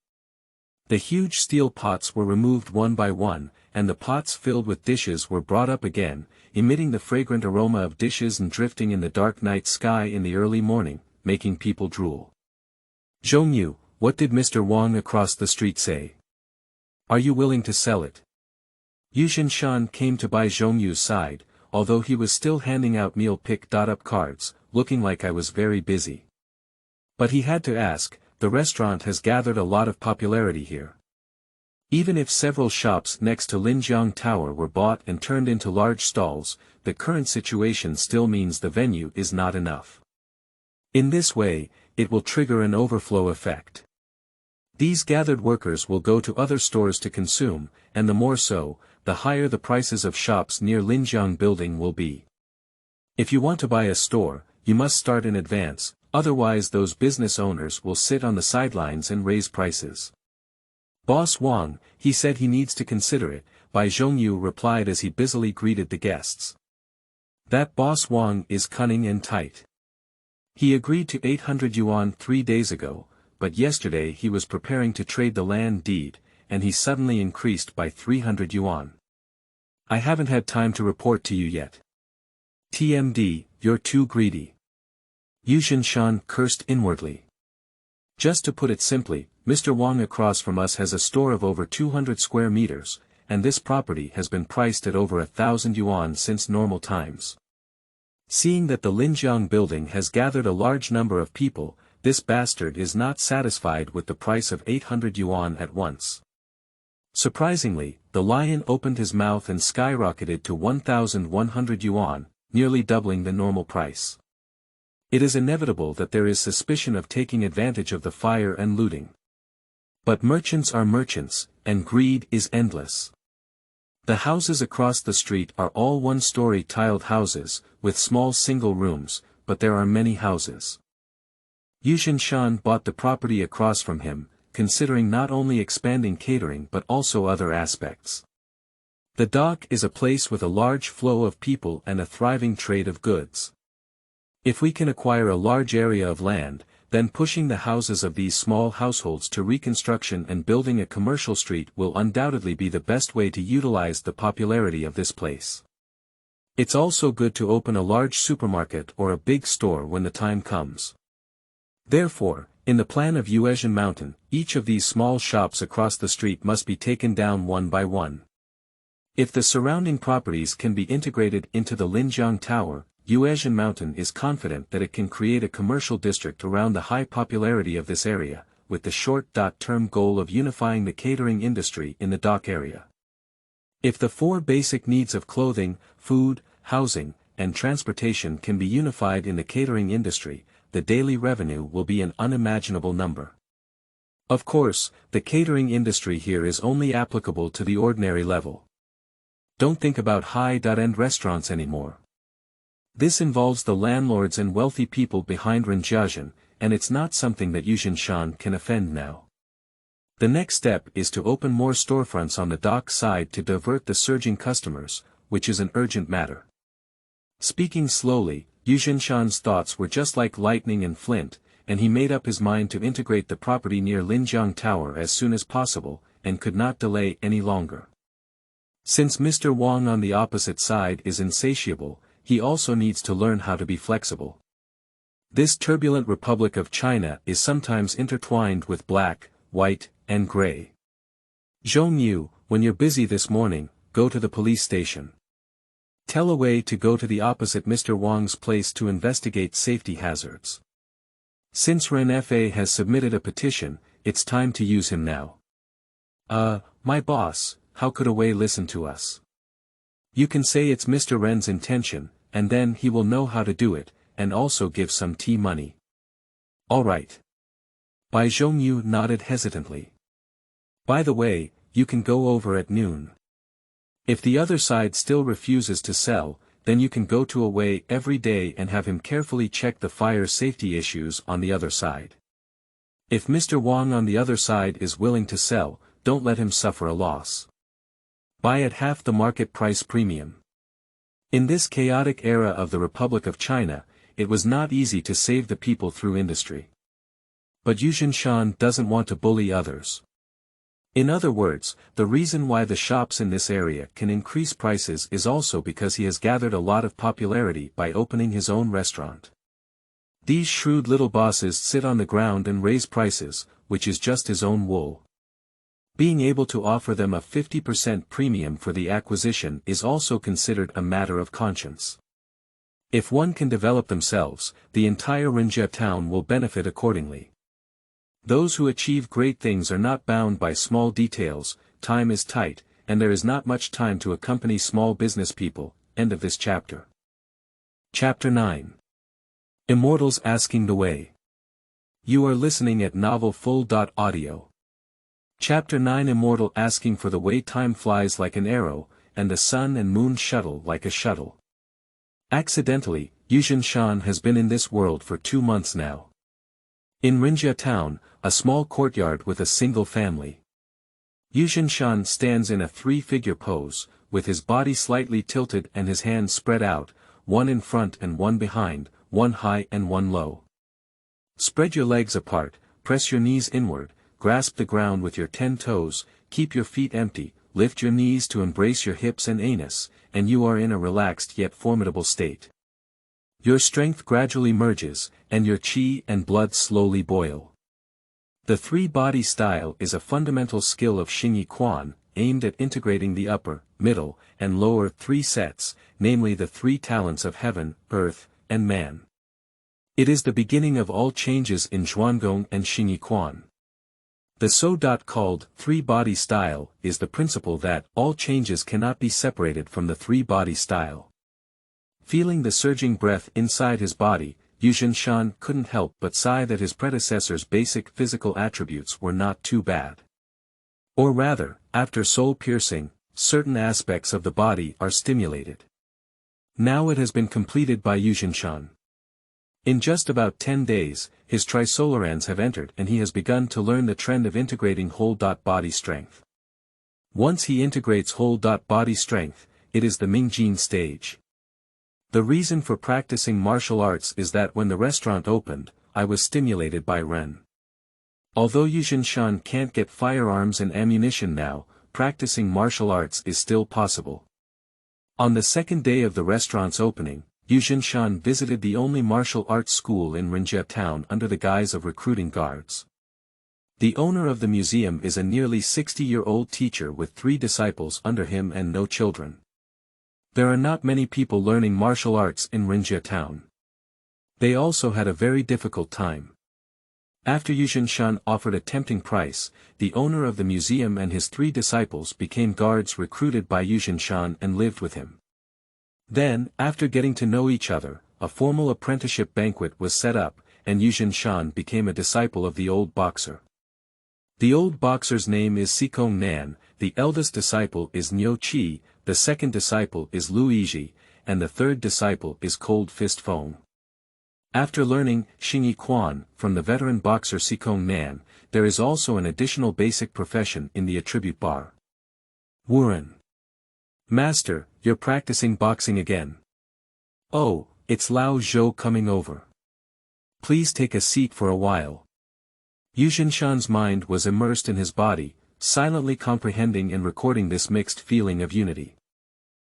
The huge steel pots were removed one by one, and the pots filled with dishes were brought up again, emitting the fragrant aroma of dishes and drifting in the dark night sky in the early morning, making people drool. "Zhongyu, what did Mr. Wang across the street say? Are you willing to sell it?" Yue Zhenshan came to buy Zhongyu's side, although he was still handing out meal pick-up cards, looking like I was very busy. But he had to ask, the restaurant has gathered a lot of popularity here. Even if several shops next to Linjiang Tower were bought and turned into large stalls, the current situation still means the venue is not enough. In this way, it will trigger an overflow effect. These gathered workers will go to other stores to consume, and the more so, the higher the prices of shops near Linjiang building will be. If you want to buy a store, you must start in advance, otherwise those business owners will sit on the sidelines and raise prices. "Boss Wang," he said he needs to consider it, Bai Zhongyu replied as he busily greeted the guests. That Boss Wang is cunning and tight. He agreed to 800 yuan 3 days ago, but yesterday he was preparing to trade the land deed, and he suddenly increased by 300 yuan. I haven't had time to report to you yet. TMD, you're too greedy. Yue Zhenshan cursed inwardly. Just to put it simply, Mr. Wang across from us has a store of over 200 square meters, and this property has been priced at over 1,000 yuan since normal times. Seeing that the Linjiang building has gathered a large number of people, this bastard is not satisfied with the price of 800 yuan at once. Surprisingly, the lion opened his mouth and skyrocketed to 1,100 yuan, nearly doubling the normal price. It is inevitable that there is suspicion of taking advantage of the fire and looting. But merchants are merchants, and greed is endless. The houses across the street are all one-story tiled houses, with small single rooms, but there are many houses. Yue Zhenshan bought the property across from him, considering not only expanding catering but also other aspects. The dock is a place with a large flow of people and a thriving trade of goods. If we can acquire a large area of land, then pushing the houses of these small households to reconstruction and building a commercial street will undoubtedly be the best way to utilize the popularity of this place. It's also good to open a large supermarket or a big store when the time comes. Therefore, in the plan of Yue Zhenshan Mountain, each of these small shops across the street must be taken down one by one. If the surrounding properties can be integrated into the Linjiang Tower, Yue Zhenshan Mountain is confident that it can create a commercial district around the high popularity of this area, with the short-term goal of unifying the catering industry in the dock area. If the four basic needs of clothing, food, housing, and transportation can be unified in the catering industry, the daily revenue will be an unimaginable number. Of course, the catering industry here is only applicable to the ordinary level. Don't think about high-end restaurants anymore. This involves the landlords and wealthy people behind Linjiang, and it's not something that Yue Zhenshan can offend now. The next step is to open more storefronts on the dock side to divert the surging customers, which is an urgent matter. Speaking slowly, Yue Zhenshan's thoughts were just like lightning and flint, and he made up his mind to integrate the property near Linjiang Tower as soon as possible, and could not delay any longer. Since Mr. Wang on the opposite side is insatiable, he also needs to learn how to be flexible. This turbulent Republic of China is sometimes intertwined with black, white, and gray. Zhongyu, when you're busy this morning, go to the police station. Tell Wei to go to the opposite Mr. Wang's place to investigate safety hazards. Since Ren Fa has submitted a petition, it's time to use him now. My boss, how could Wei listen to us? You can say it's Mr. Ren's intention, and then he will know how to do it, and also give some tea money. All right. Bai Zhongyu nodded hesitantly. By the way, you can go over at noon. If the other side still refuses to sell, then you can go to Wei every day and have him carefully check the fire safety issues on the other side. If Mr. Wang on the other side is willing to sell, don't let him suffer a loss. Buy at half the market price premium. In this chaotic era of the Republic of China, it was not easy to save the people through industry. But Yue Zhenshan doesn't want to bully others. In other words, the reason why the shops in this area can increase prices is also because he has gathered a lot of popularity by opening his own restaurant. These shrewd little bosses sit on the ground and raise prices, which is just his own wool. Being able to offer them a 50% premium for the acquisition is also considered a matter of conscience. If one can develop themselves, the entire Rinjia town will benefit accordingly. Those who achieve great things are not bound by small details, time is tight, and there is not much time to accompany small business people. End of this chapter. Chapter 9. Immortals Asking the Way. You are listening at novelfull.audio. Chapter 9 Immortal Asking for the Way. Time flies like an arrow, and the sun and moon shuttle like a shuttle. Accidentally, Yue Zhenshan has been in this world for 2 months now. In Rinjia town, a small courtyard with a single family. Yue Zhenshan stands in a 3-figure pose, with his body slightly tilted and his hands spread out, one in front and one behind, one high and one low. Spread your legs apart, press your knees inward, grasp the ground with your 10 toes, keep your feet empty, lift your knees to embrace your hips and anus, and you are in a relaxed yet formidable state. Your strength gradually merges, and your qi and blood slowly boil. The 3-body style is a fundamental skill of Xingyi Quan, aimed at integrating the upper, middle, and lower 3 sets, namely the 3 talents of heaven, earth, and man. It is the beginning of all changes in Zhuangong and Xingyi Quan. The so-called 3-body style is the principle that all changes cannot be separated from the 3-body style. Feeling the surging breath inside his body, Yue Zhenshan couldn't help but sigh that his predecessor's basic physical attributes were not too bad. Or rather, after soul piercing, certain aspects of the body are stimulated. Now it has been completed by Yue Zhenshan. In just about 10 days, his trisolarans have entered and he has begun to learn the trend of integrating whole body strength. Once he integrates whole body strength, it is the Mingjin stage. The reason for practicing martial arts is that when the restaurant opened, I was stimulated by Ren. Although Yue Zhenshan can't get firearms and ammunition now, practicing martial arts is still possible. On the second day of the restaurant's opening, Yue Zhenshan visited the only martial arts school in Linjiang town under the guise of recruiting guards. The owner of the museum is a nearly 60-year-old teacher with 3 disciples under him and no children. There are not many people learning martial arts in Linjiang town. They also had a very difficult time. After Yue Zhenshan offered a tempting price, the owner of the museum and his 3 disciples became guards recruited by Yue Zhenshan and lived with him. Then, after getting to know each other, a formal apprenticeship banquet was set up, and Yue Zhenshan became a disciple of the old boxer. The old boxer's name is Sikong Nan, the eldest disciple is Niu Qi, the second disciple is Lu Yizhi, and the third disciple is Cold Fist Feng. After learning Xingyi Quan from the veteran boxer Sikong Nan, there is also an additional basic profession in the attribute bar. Wuren. Master, you're practicing boxing again. Oh, it's Lao Zhou coming over. Please take a seat for a while. Yue Zhenshan's mind was immersed in his body, silently comprehending and recording this mixed feeling of unity.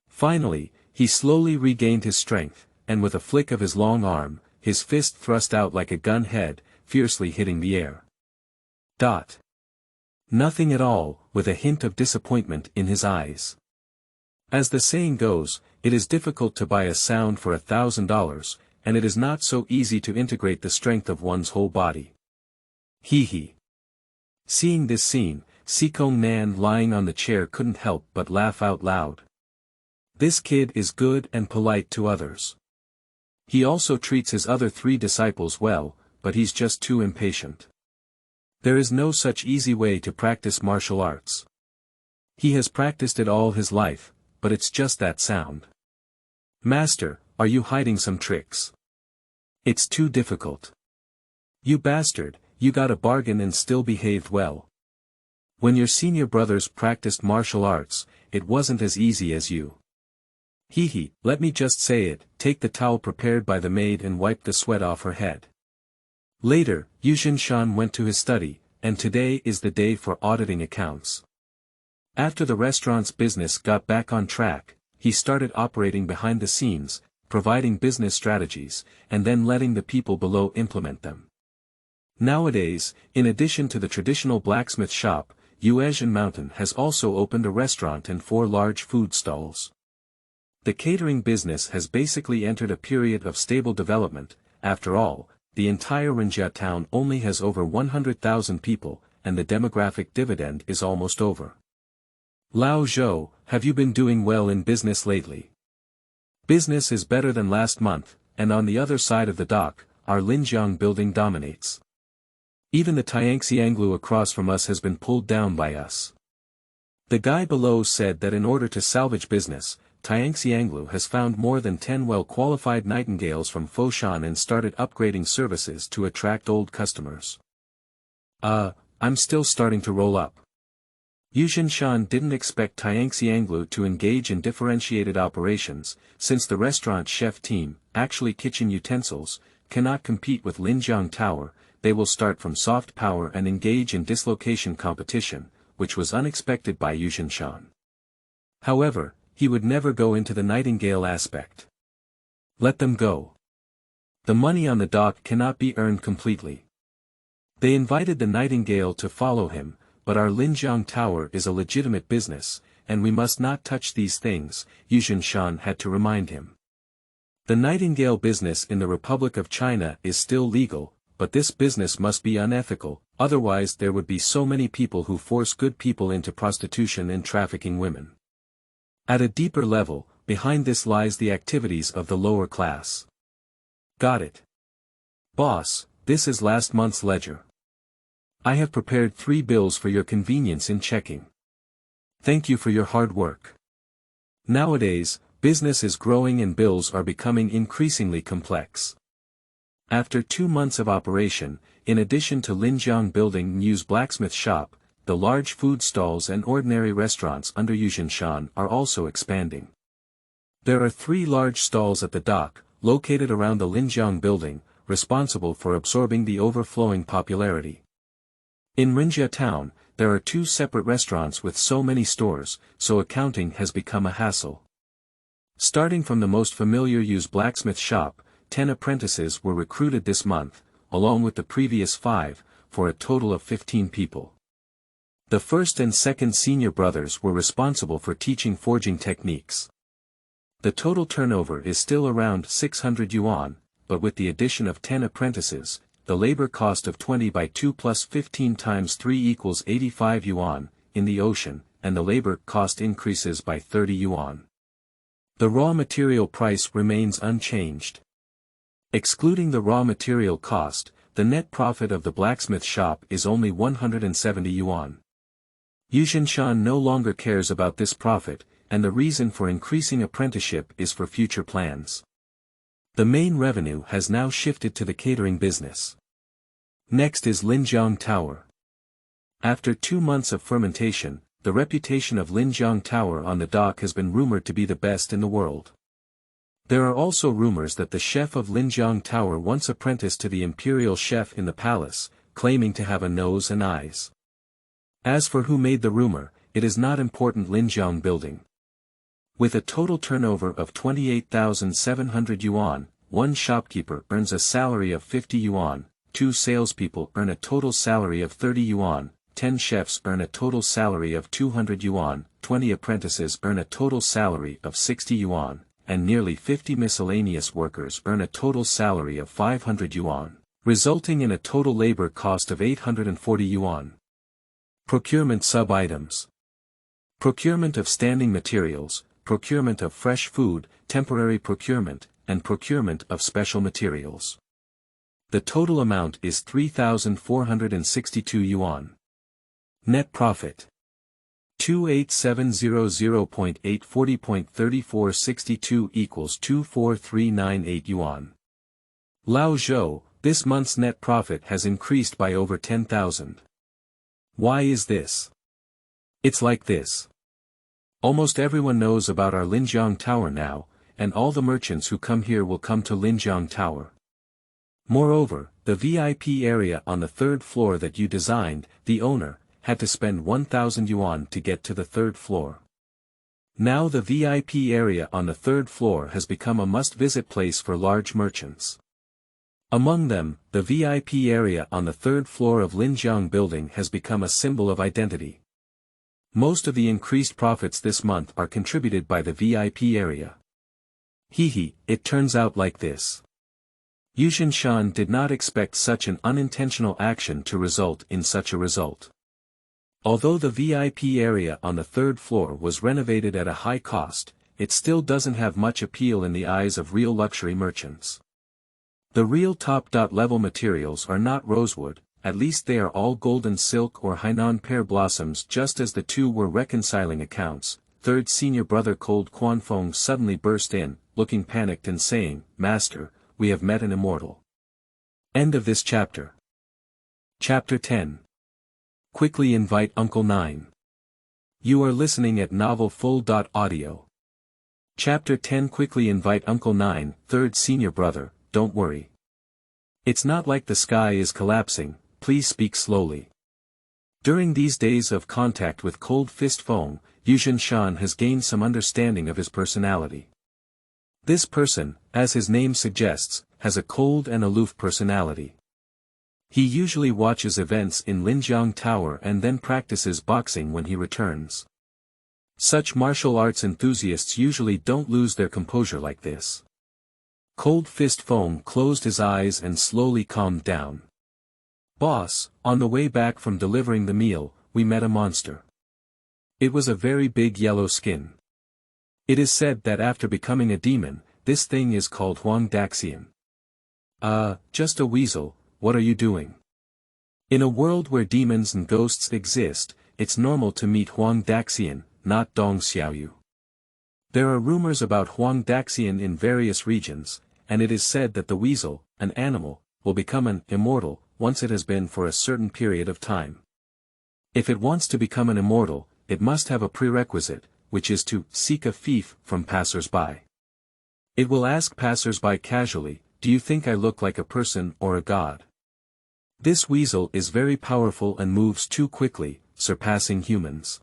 Finally, he slowly regained his strength, and with a flick of his long arm, his fist thrust out like a gun head, fiercely hitting the air. Nothing at all, with a hint of disappointment in his eyes. As the saying goes, it is difficult to buy a sound for $1,000, and it is not so easy to integrate the strength of one's whole body. Hee. Seeing this scene, Sikong Nan lying on the chair couldn't help but laugh out loud. This kid is good and polite to others. He also treats his other 3 disciples well, but he's just too impatient. There is no such easy way to practice martial arts. He has practiced it all his life, but it's just that sound. Master, are you hiding some tricks? It's too difficult. You bastard, you got a bargain and still behaved well. When your senior brothers practiced martial arts, it wasn't as easy as you. Hee, let me just say it, take the towel prepared by the maid and wipe the sweat off her head. Later, Yue Zhenshan went to his study, and today is the day for auditing accounts. After the restaurant's business got back on track, he started operating behind the scenes, providing business strategies, and then letting the people below implement them. Nowadays, in addition to the traditional blacksmith shop, Yue Zhenshan has also opened a restaurant and 4 large food stalls. The catering business has basically entered a period of stable development. After all, the entire Linjiang town only has over 100,000 people, and the demographic dividend is almost over. Lao Zhou, have you been doing well in business lately? Business is better than last month, and on the other side of the dock, our Linjiang building dominates. Even the Tianxianglu across from us has been pulled down by us. The guy below said that in order to salvage business, Tianxianglu has found more than 10 well-qualified nightingales from Foshan and started upgrading services to attract old customers. I'm still starting to roll up. Yue Zhenshan didn't expect Tianxianglu to engage in differentiated operations, since the restaurant chef team, actually kitchen utensils, cannot compete with Linjiang Tower. They will start from soft power and engage in dislocation competition, which was unexpected by Yue Zhenshan. However, he would never go into the nightingale aspect. Let them go. The money on the dock cannot be earned completely. They invited the nightingale to follow him, but our Linjiang Tower is a legitimate business, and we must not touch these things, Yue Zhenshan had to remind him. The nightingale business in the Republic of China is still legal, but this business must be unethical, otherwise there would be so many people who force good people into prostitution and trafficking women. At a deeper level, behind this lies the activities of the lower class. Got it. Boss, this is last month's ledger. I have prepared 3 bills for your convenience in checking. Thank you for your hard work. Nowadays, business is growing and bills are becoming increasingly complex. After 2 months of operation, in addition to Linjiang building Yue's blacksmith shop, the large food stalls and ordinary restaurants under Yue Zhenshan are also expanding. There are 3 large stalls at the dock, located around the Linjiang building, responsible for absorbing the overflowing popularity. In Rinjia town, there are 2 separate restaurants with so many stores, so accounting has become a hassle. Starting from the most familiar Yue's blacksmith shop, 10 apprentices were recruited this month, along with the previous 5, for a total of 15 people. The first and second senior brothers were responsible for teaching forging techniques. The total turnover is still around 600 yuan, but with the addition of 10 apprentices, the labor cost of 20 by 2 plus 15 times 3 equals 85 yuan, in the ocean, and the labor cost increases by 30 yuan. The raw material price remains unchanged. Excluding the raw material cost, the net profit of the blacksmith shop is only 170 yuan. Yue Zhenshan no longer cares about this profit, and the reason for increasing apprenticeship is for future plans. The main revenue has now shifted to the catering business. Next is Linjiang Tower. After 2 months of fermentation, the reputation of Linjiang Tower on the dock has been rumored to be the best in the world. There are also rumors that the chef of Linjiang Tower once apprenticed to the imperial chef in the palace, claiming to have a nose and eyes. As for who made the rumor, it is not important. Linjiang building. With a total turnover of 28,700 yuan, 1 shopkeeper earns a salary of 50 yuan, 2 salespeople earn a total salary of 30 yuan, 10 chefs earn a total salary of 200 yuan, 20 apprentices earn a total salary of 60 yuan, and nearly 50 miscellaneous workers earn a total salary of 500 yuan, resulting in a total labor cost of 840 yuan. Procurement sub-items. Procurement of standing materials, procurement of fresh food, temporary procurement, and procurement of special materials. The total amount is 3,462 yuan. Net profit. 28700.840.3462 equals 24398 yuan. Lao Zhou, this month's net profit has increased by over 10,000. Why is this? It's like this. Almost everyone knows about our Linjiang Tower now, and all the merchants who come here will come to Linjiang Tower. Moreover, the VIP area on the 3rd floor that you designed, the owner, had to spend 1,000 yuan to get to the 3rd floor. Now the VIP area on the 3rd floor has become a must-visit place for large merchants. Among them, the VIP area on the 3rd floor of Linjiang building has become a symbol of identity. Most of the increased profits this month are contributed by the VIP area. It turns out like this. Yue Zhenshan did not expect such an unintentional action to result in such a result. Although the VIP area on the 3rd floor was renovated at a high cost, it still doesn't have much appeal in the eyes of real luxury merchants. The real top-level materials are not rosewood, at least they are all golden silk or Hainan pear blossoms. Just as the two were reconciling accounts, 3rd senior brother Cold Quanfeng suddenly burst in, looking panicked and saying, "Master, we have met an immortal." End of this chapter. Chapter 10. Quickly invite Uncle 9. You are listening at novelfull.audio. Chapter 10. Quickly invite Uncle 9, 3rd senior brother, don't worry. It's not like the sky is collapsing, please speak slowly. During these days of contact with Cold Fist Feng, Yue Zhenshan has gained some understanding of his personality. This person, as his name suggests, has a cold and aloof personality. He usually watches events in Linjiang Tower and then practices boxing when he returns. Such martial arts enthusiasts usually don't lose their composure like this. Cold Fist Feng closed his eyes and slowly calmed down. "Boss, on the way back from delivering the meal, we met a monster. It was a very big yellow skin. It is said that after becoming a demon, this thing is called Huang Daxian. Just a weasel, what are you doing? In a world where demons and ghosts exist, it's normal to meet Huang Daxian, not Dong Xiaoyu. There are rumors about Huang Daxian in various regions, and it is said that the weasel, an animal, will become an immortal, once it has been for a certain period of time. If it wants to become an immortal, it must have a prerequisite, which is to seek a fief from passers-by. It will ask passers-by casually, do you think I look like a person or a god? This weasel is very powerful and moves too quickly, surpassing humans.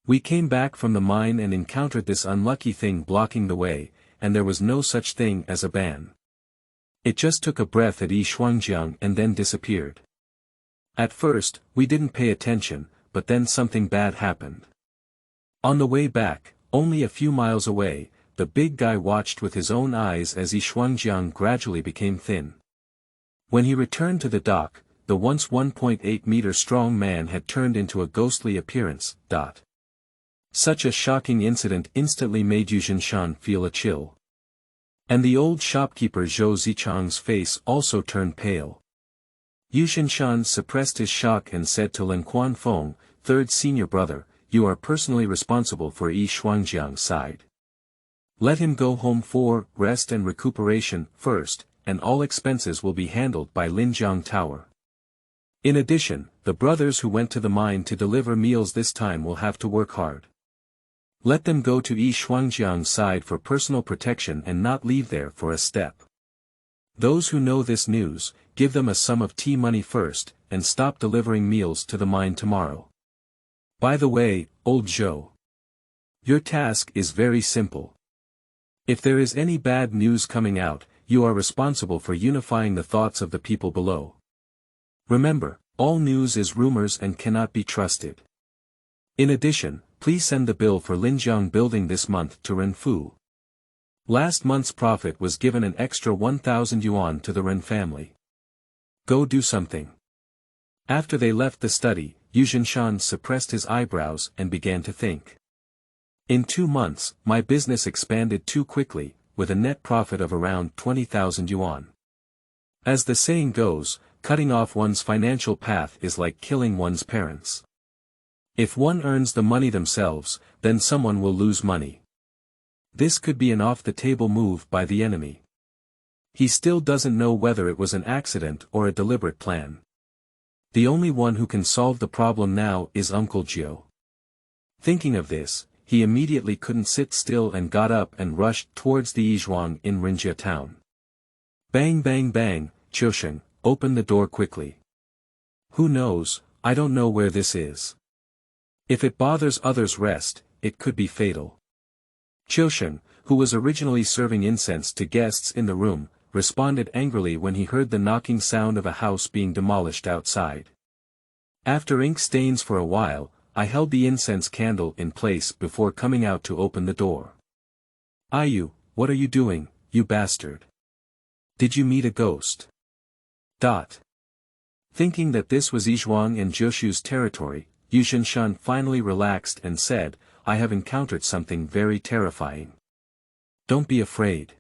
We came back from the mine and encountered this unlucky thing blocking the way, and there was no such thing as a ban. It just took a breath at Shuangjiang and then disappeared. At first, we didn't pay attention, but then something bad happened. On the way back, only a few miles away, the big guy watched with his own eyes as Shuangjiang gradually became thin. When he returned to the dock, the once 1.8-meter strong man had turned into a ghostly appearance. Such a shocking incident instantly made Yue Zhenshan feel a chill. And the old shopkeeper Zhou Zichang's face also turned pale. Yue Zhenshan suppressed his shock and said to Lin Quanfeng, third senior brother, you are personally responsible for Shuangjiang's side. Let him go home for rest and recuperation first, and all expenses will be handled by Linjiang Tower. In addition, the brothers who went to the mine to deliver meals this time will have to work hard. Let them go to Shuangjiang's side for personal protection and not leave there for a step. Those who know this news, give them a sum of tea money first, and stop delivering meals to the mine tomorrow. By the way, old Zhou. Your task is very simple. If there is any bad news coming out, you are responsible for unifying the thoughts of the people below. Remember, all news is rumors and cannot be trusted. In addition, please send the bill for Linjiang building this month to Renfu. Last month's profit was given an extra 1,000 yuan to the Ren family. Go do something. After they left the study, Yue Zhenshan suppressed his eyebrows and began to think. In 2 months, my business expanded too quickly, with a net profit of around 20,000 yuan. As the saying goes, cutting off one's financial path is like killing one's parents. If one earns the money themselves, then someone will lose money. This could be an off-the-table move by the enemy. He still doesn't know whether it was an accident or a deliberate plan. The only one who can solve the problem now is Uncle Jiu. Thinking of this, he immediately couldn't sit still and got up and rushed towards the Yizhuang in Rinjia town. Bang bang bang, Jiushu, open the door quickly. Who knows, I don't know where this is. If it bothers others' rest, it could be fatal. Jiushu, who was originally serving incense to guests in the room, responded angrily when he heard the knocking sound of a house being demolished outside. After ink stains for a while, I held the incense candle in place before coming out to open the door. Ayu, what are you doing, you bastard? Did you meet a ghost? Thinking that this was Yizhuang and Jiushu's territory, Yue Zhenshan finally relaxed and said, I have encountered something very terrifying. Don't be afraid.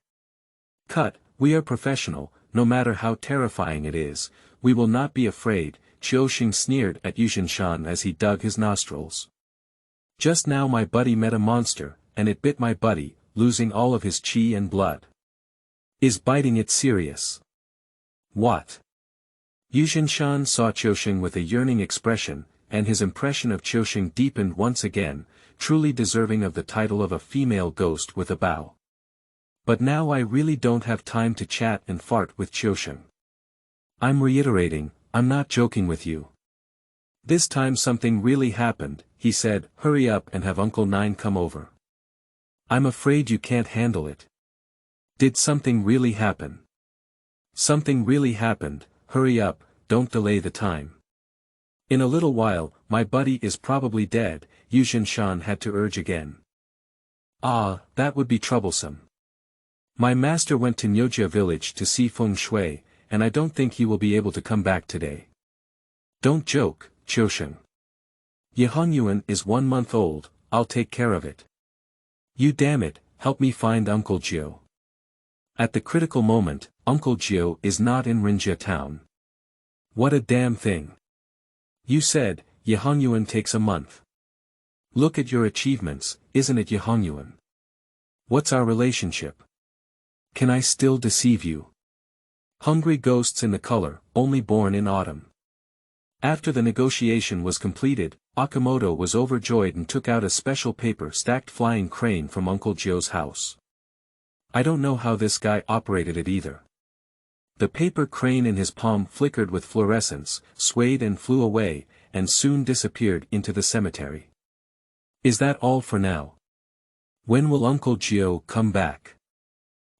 We are professional, no matter how terrifying it is, we will not be afraid, Jiushu sneered at Yue Zhenshan as he dug his nostrils. Just now my buddy met a monster, and it bit my buddy, losing all of his qi and blood. Is biting it serious? What? Yue Zhenshan saw Jiushu with a yearning expression, and his impression of Jiushu deepened once again, truly deserving of the title of a female ghost with a bow. But now I really don't have time to chat and fart with Jiushu. I'm reiterating, I'm not joking with you. This time something really happened, he said, hurry up and have Uncle Nine come over. I'm afraid you can't handle it. Did something really happen? Something really happened, hurry up, don't delay the time. In a little while, my buddy is probably dead, Yue Zhenshan had to urge again. That would be troublesome. My master went to Nyojia village to see feng shui, and I don't think he will be able to come back today. Don't joke, Jiushu. Yehongyuan is 1 month old, I'll take care of it. You damn it, help me find Uncle Jiu. At the critical moment, Uncle Jiu is not in Rinjia town. What a damn thing. You said, Yehongyuan takes a month. Look at your achievements, isn't it Yehongyuan? What's our relationship? Can I still deceive you? Hungry ghosts in the color, only born in autumn. After the negotiation was completed, Akamoto was overjoyed and took out a special paper-stacked flying crane from Uncle Joe's house. I don't know how this guy operated it either. The paper crane in his palm flickered with fluorescence, swayed and flew away, and soon disappeared into the cemetery. Is that all for now? When will Uncle Gio come back?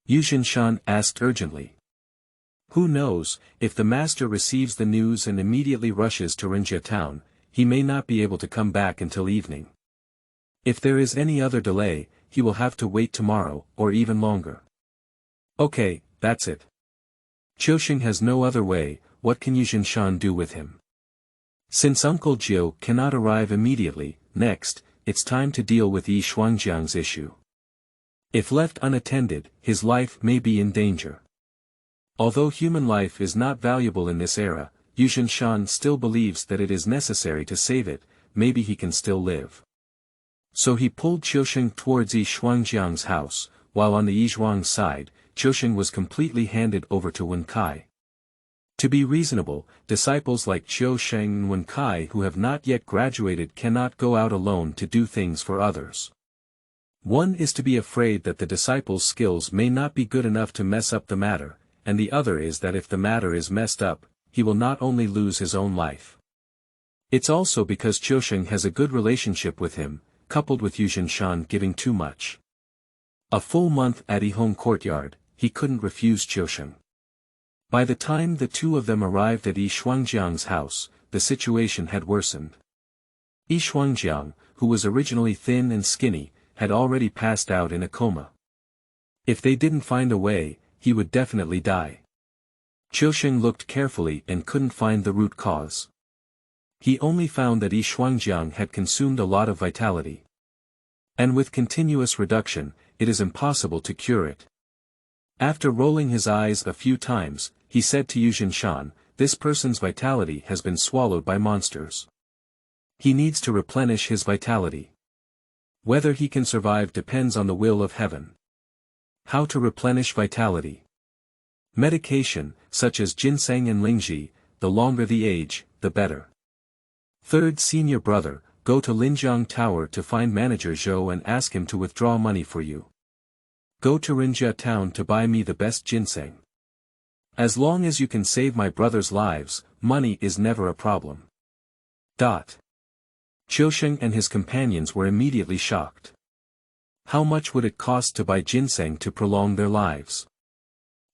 Yue Zhenshan asked urgently. Who knows, if the master receives the news and immediately rushes to Rinjia town, he may not be able to come back until evening. If there is any other delay, he will have to wait tomorrow, or even longer. Okay, that's it. Qiusheng has no other way, what can Yue Zhenshan do with him? Since Uncle Gio cannot arrive immediately, next, it's time to deal with Yi Shuangjiang's issue. If left unattended, his life may be in danger. Although human life is not valuable in this era, Yue Zhenshan still believes that it is necessary to save it, maybe he can still live. So he pulled Qiusheng towards Yi Shuangjiang's house, while on the Yizhuang side, Qiusheng was completely handed over to Wen Kai. To be reasonable, disciples like Qiusheng and Wen Kai who have not yet graduated cannot go out alone to do things for others. One is to be afraid that the disciple's skills may not be good enough to mess up the matter, and the other is that if the matter is messed up, he will not only lose his own life. It's also because Qiusheng has a good relationship with him, coupled with Yue Zhenshan giving too much. A full month at Yihong courtyard, he couldn't refuse Qiusheng. By the time the two of them arrived at Yi Shuangjiang's house, the situation had worsened. Yi Shuangjiang, who was originally thin and skinny, had already passed out in a coma. If they didn't find a way, he would definitely die. Qiusheng looked carefully and couldn't find the root cause. He only found that Yi Shuangjiang had consumed a lot of vitality. And with continuous reduction, it is impossible to cure it. After rolling his eyes a few times, he said to Yue Zhenshan, this person's vitality has been swallowed by monsters. He needs to replenish his vitality. Whether he can survive depends on the will of heaven. How to replenish vitality? Medication, such as ginseng and lingji, the longer the age, the better. Third senior brother, go to Linjiang Tower to find manager Zhou and ask him to withdraw money for you. Go to Rinjia town to buy me the best ginseng. As long as you can save my brothers' lives, money is never a problem. Qiusheng and his companions were immediately shocked. How much would it cost to buy ginseng to prolong their lives?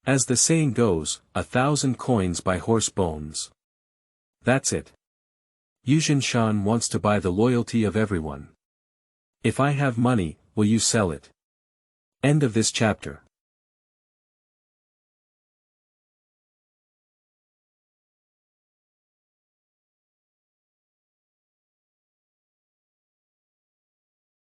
As the saying goes, 1,000 coins buy horse bones. That's it. Yue Zhenshan wants to buy the loyalty of everyone. If I have money, will you sell it? End of this chapter.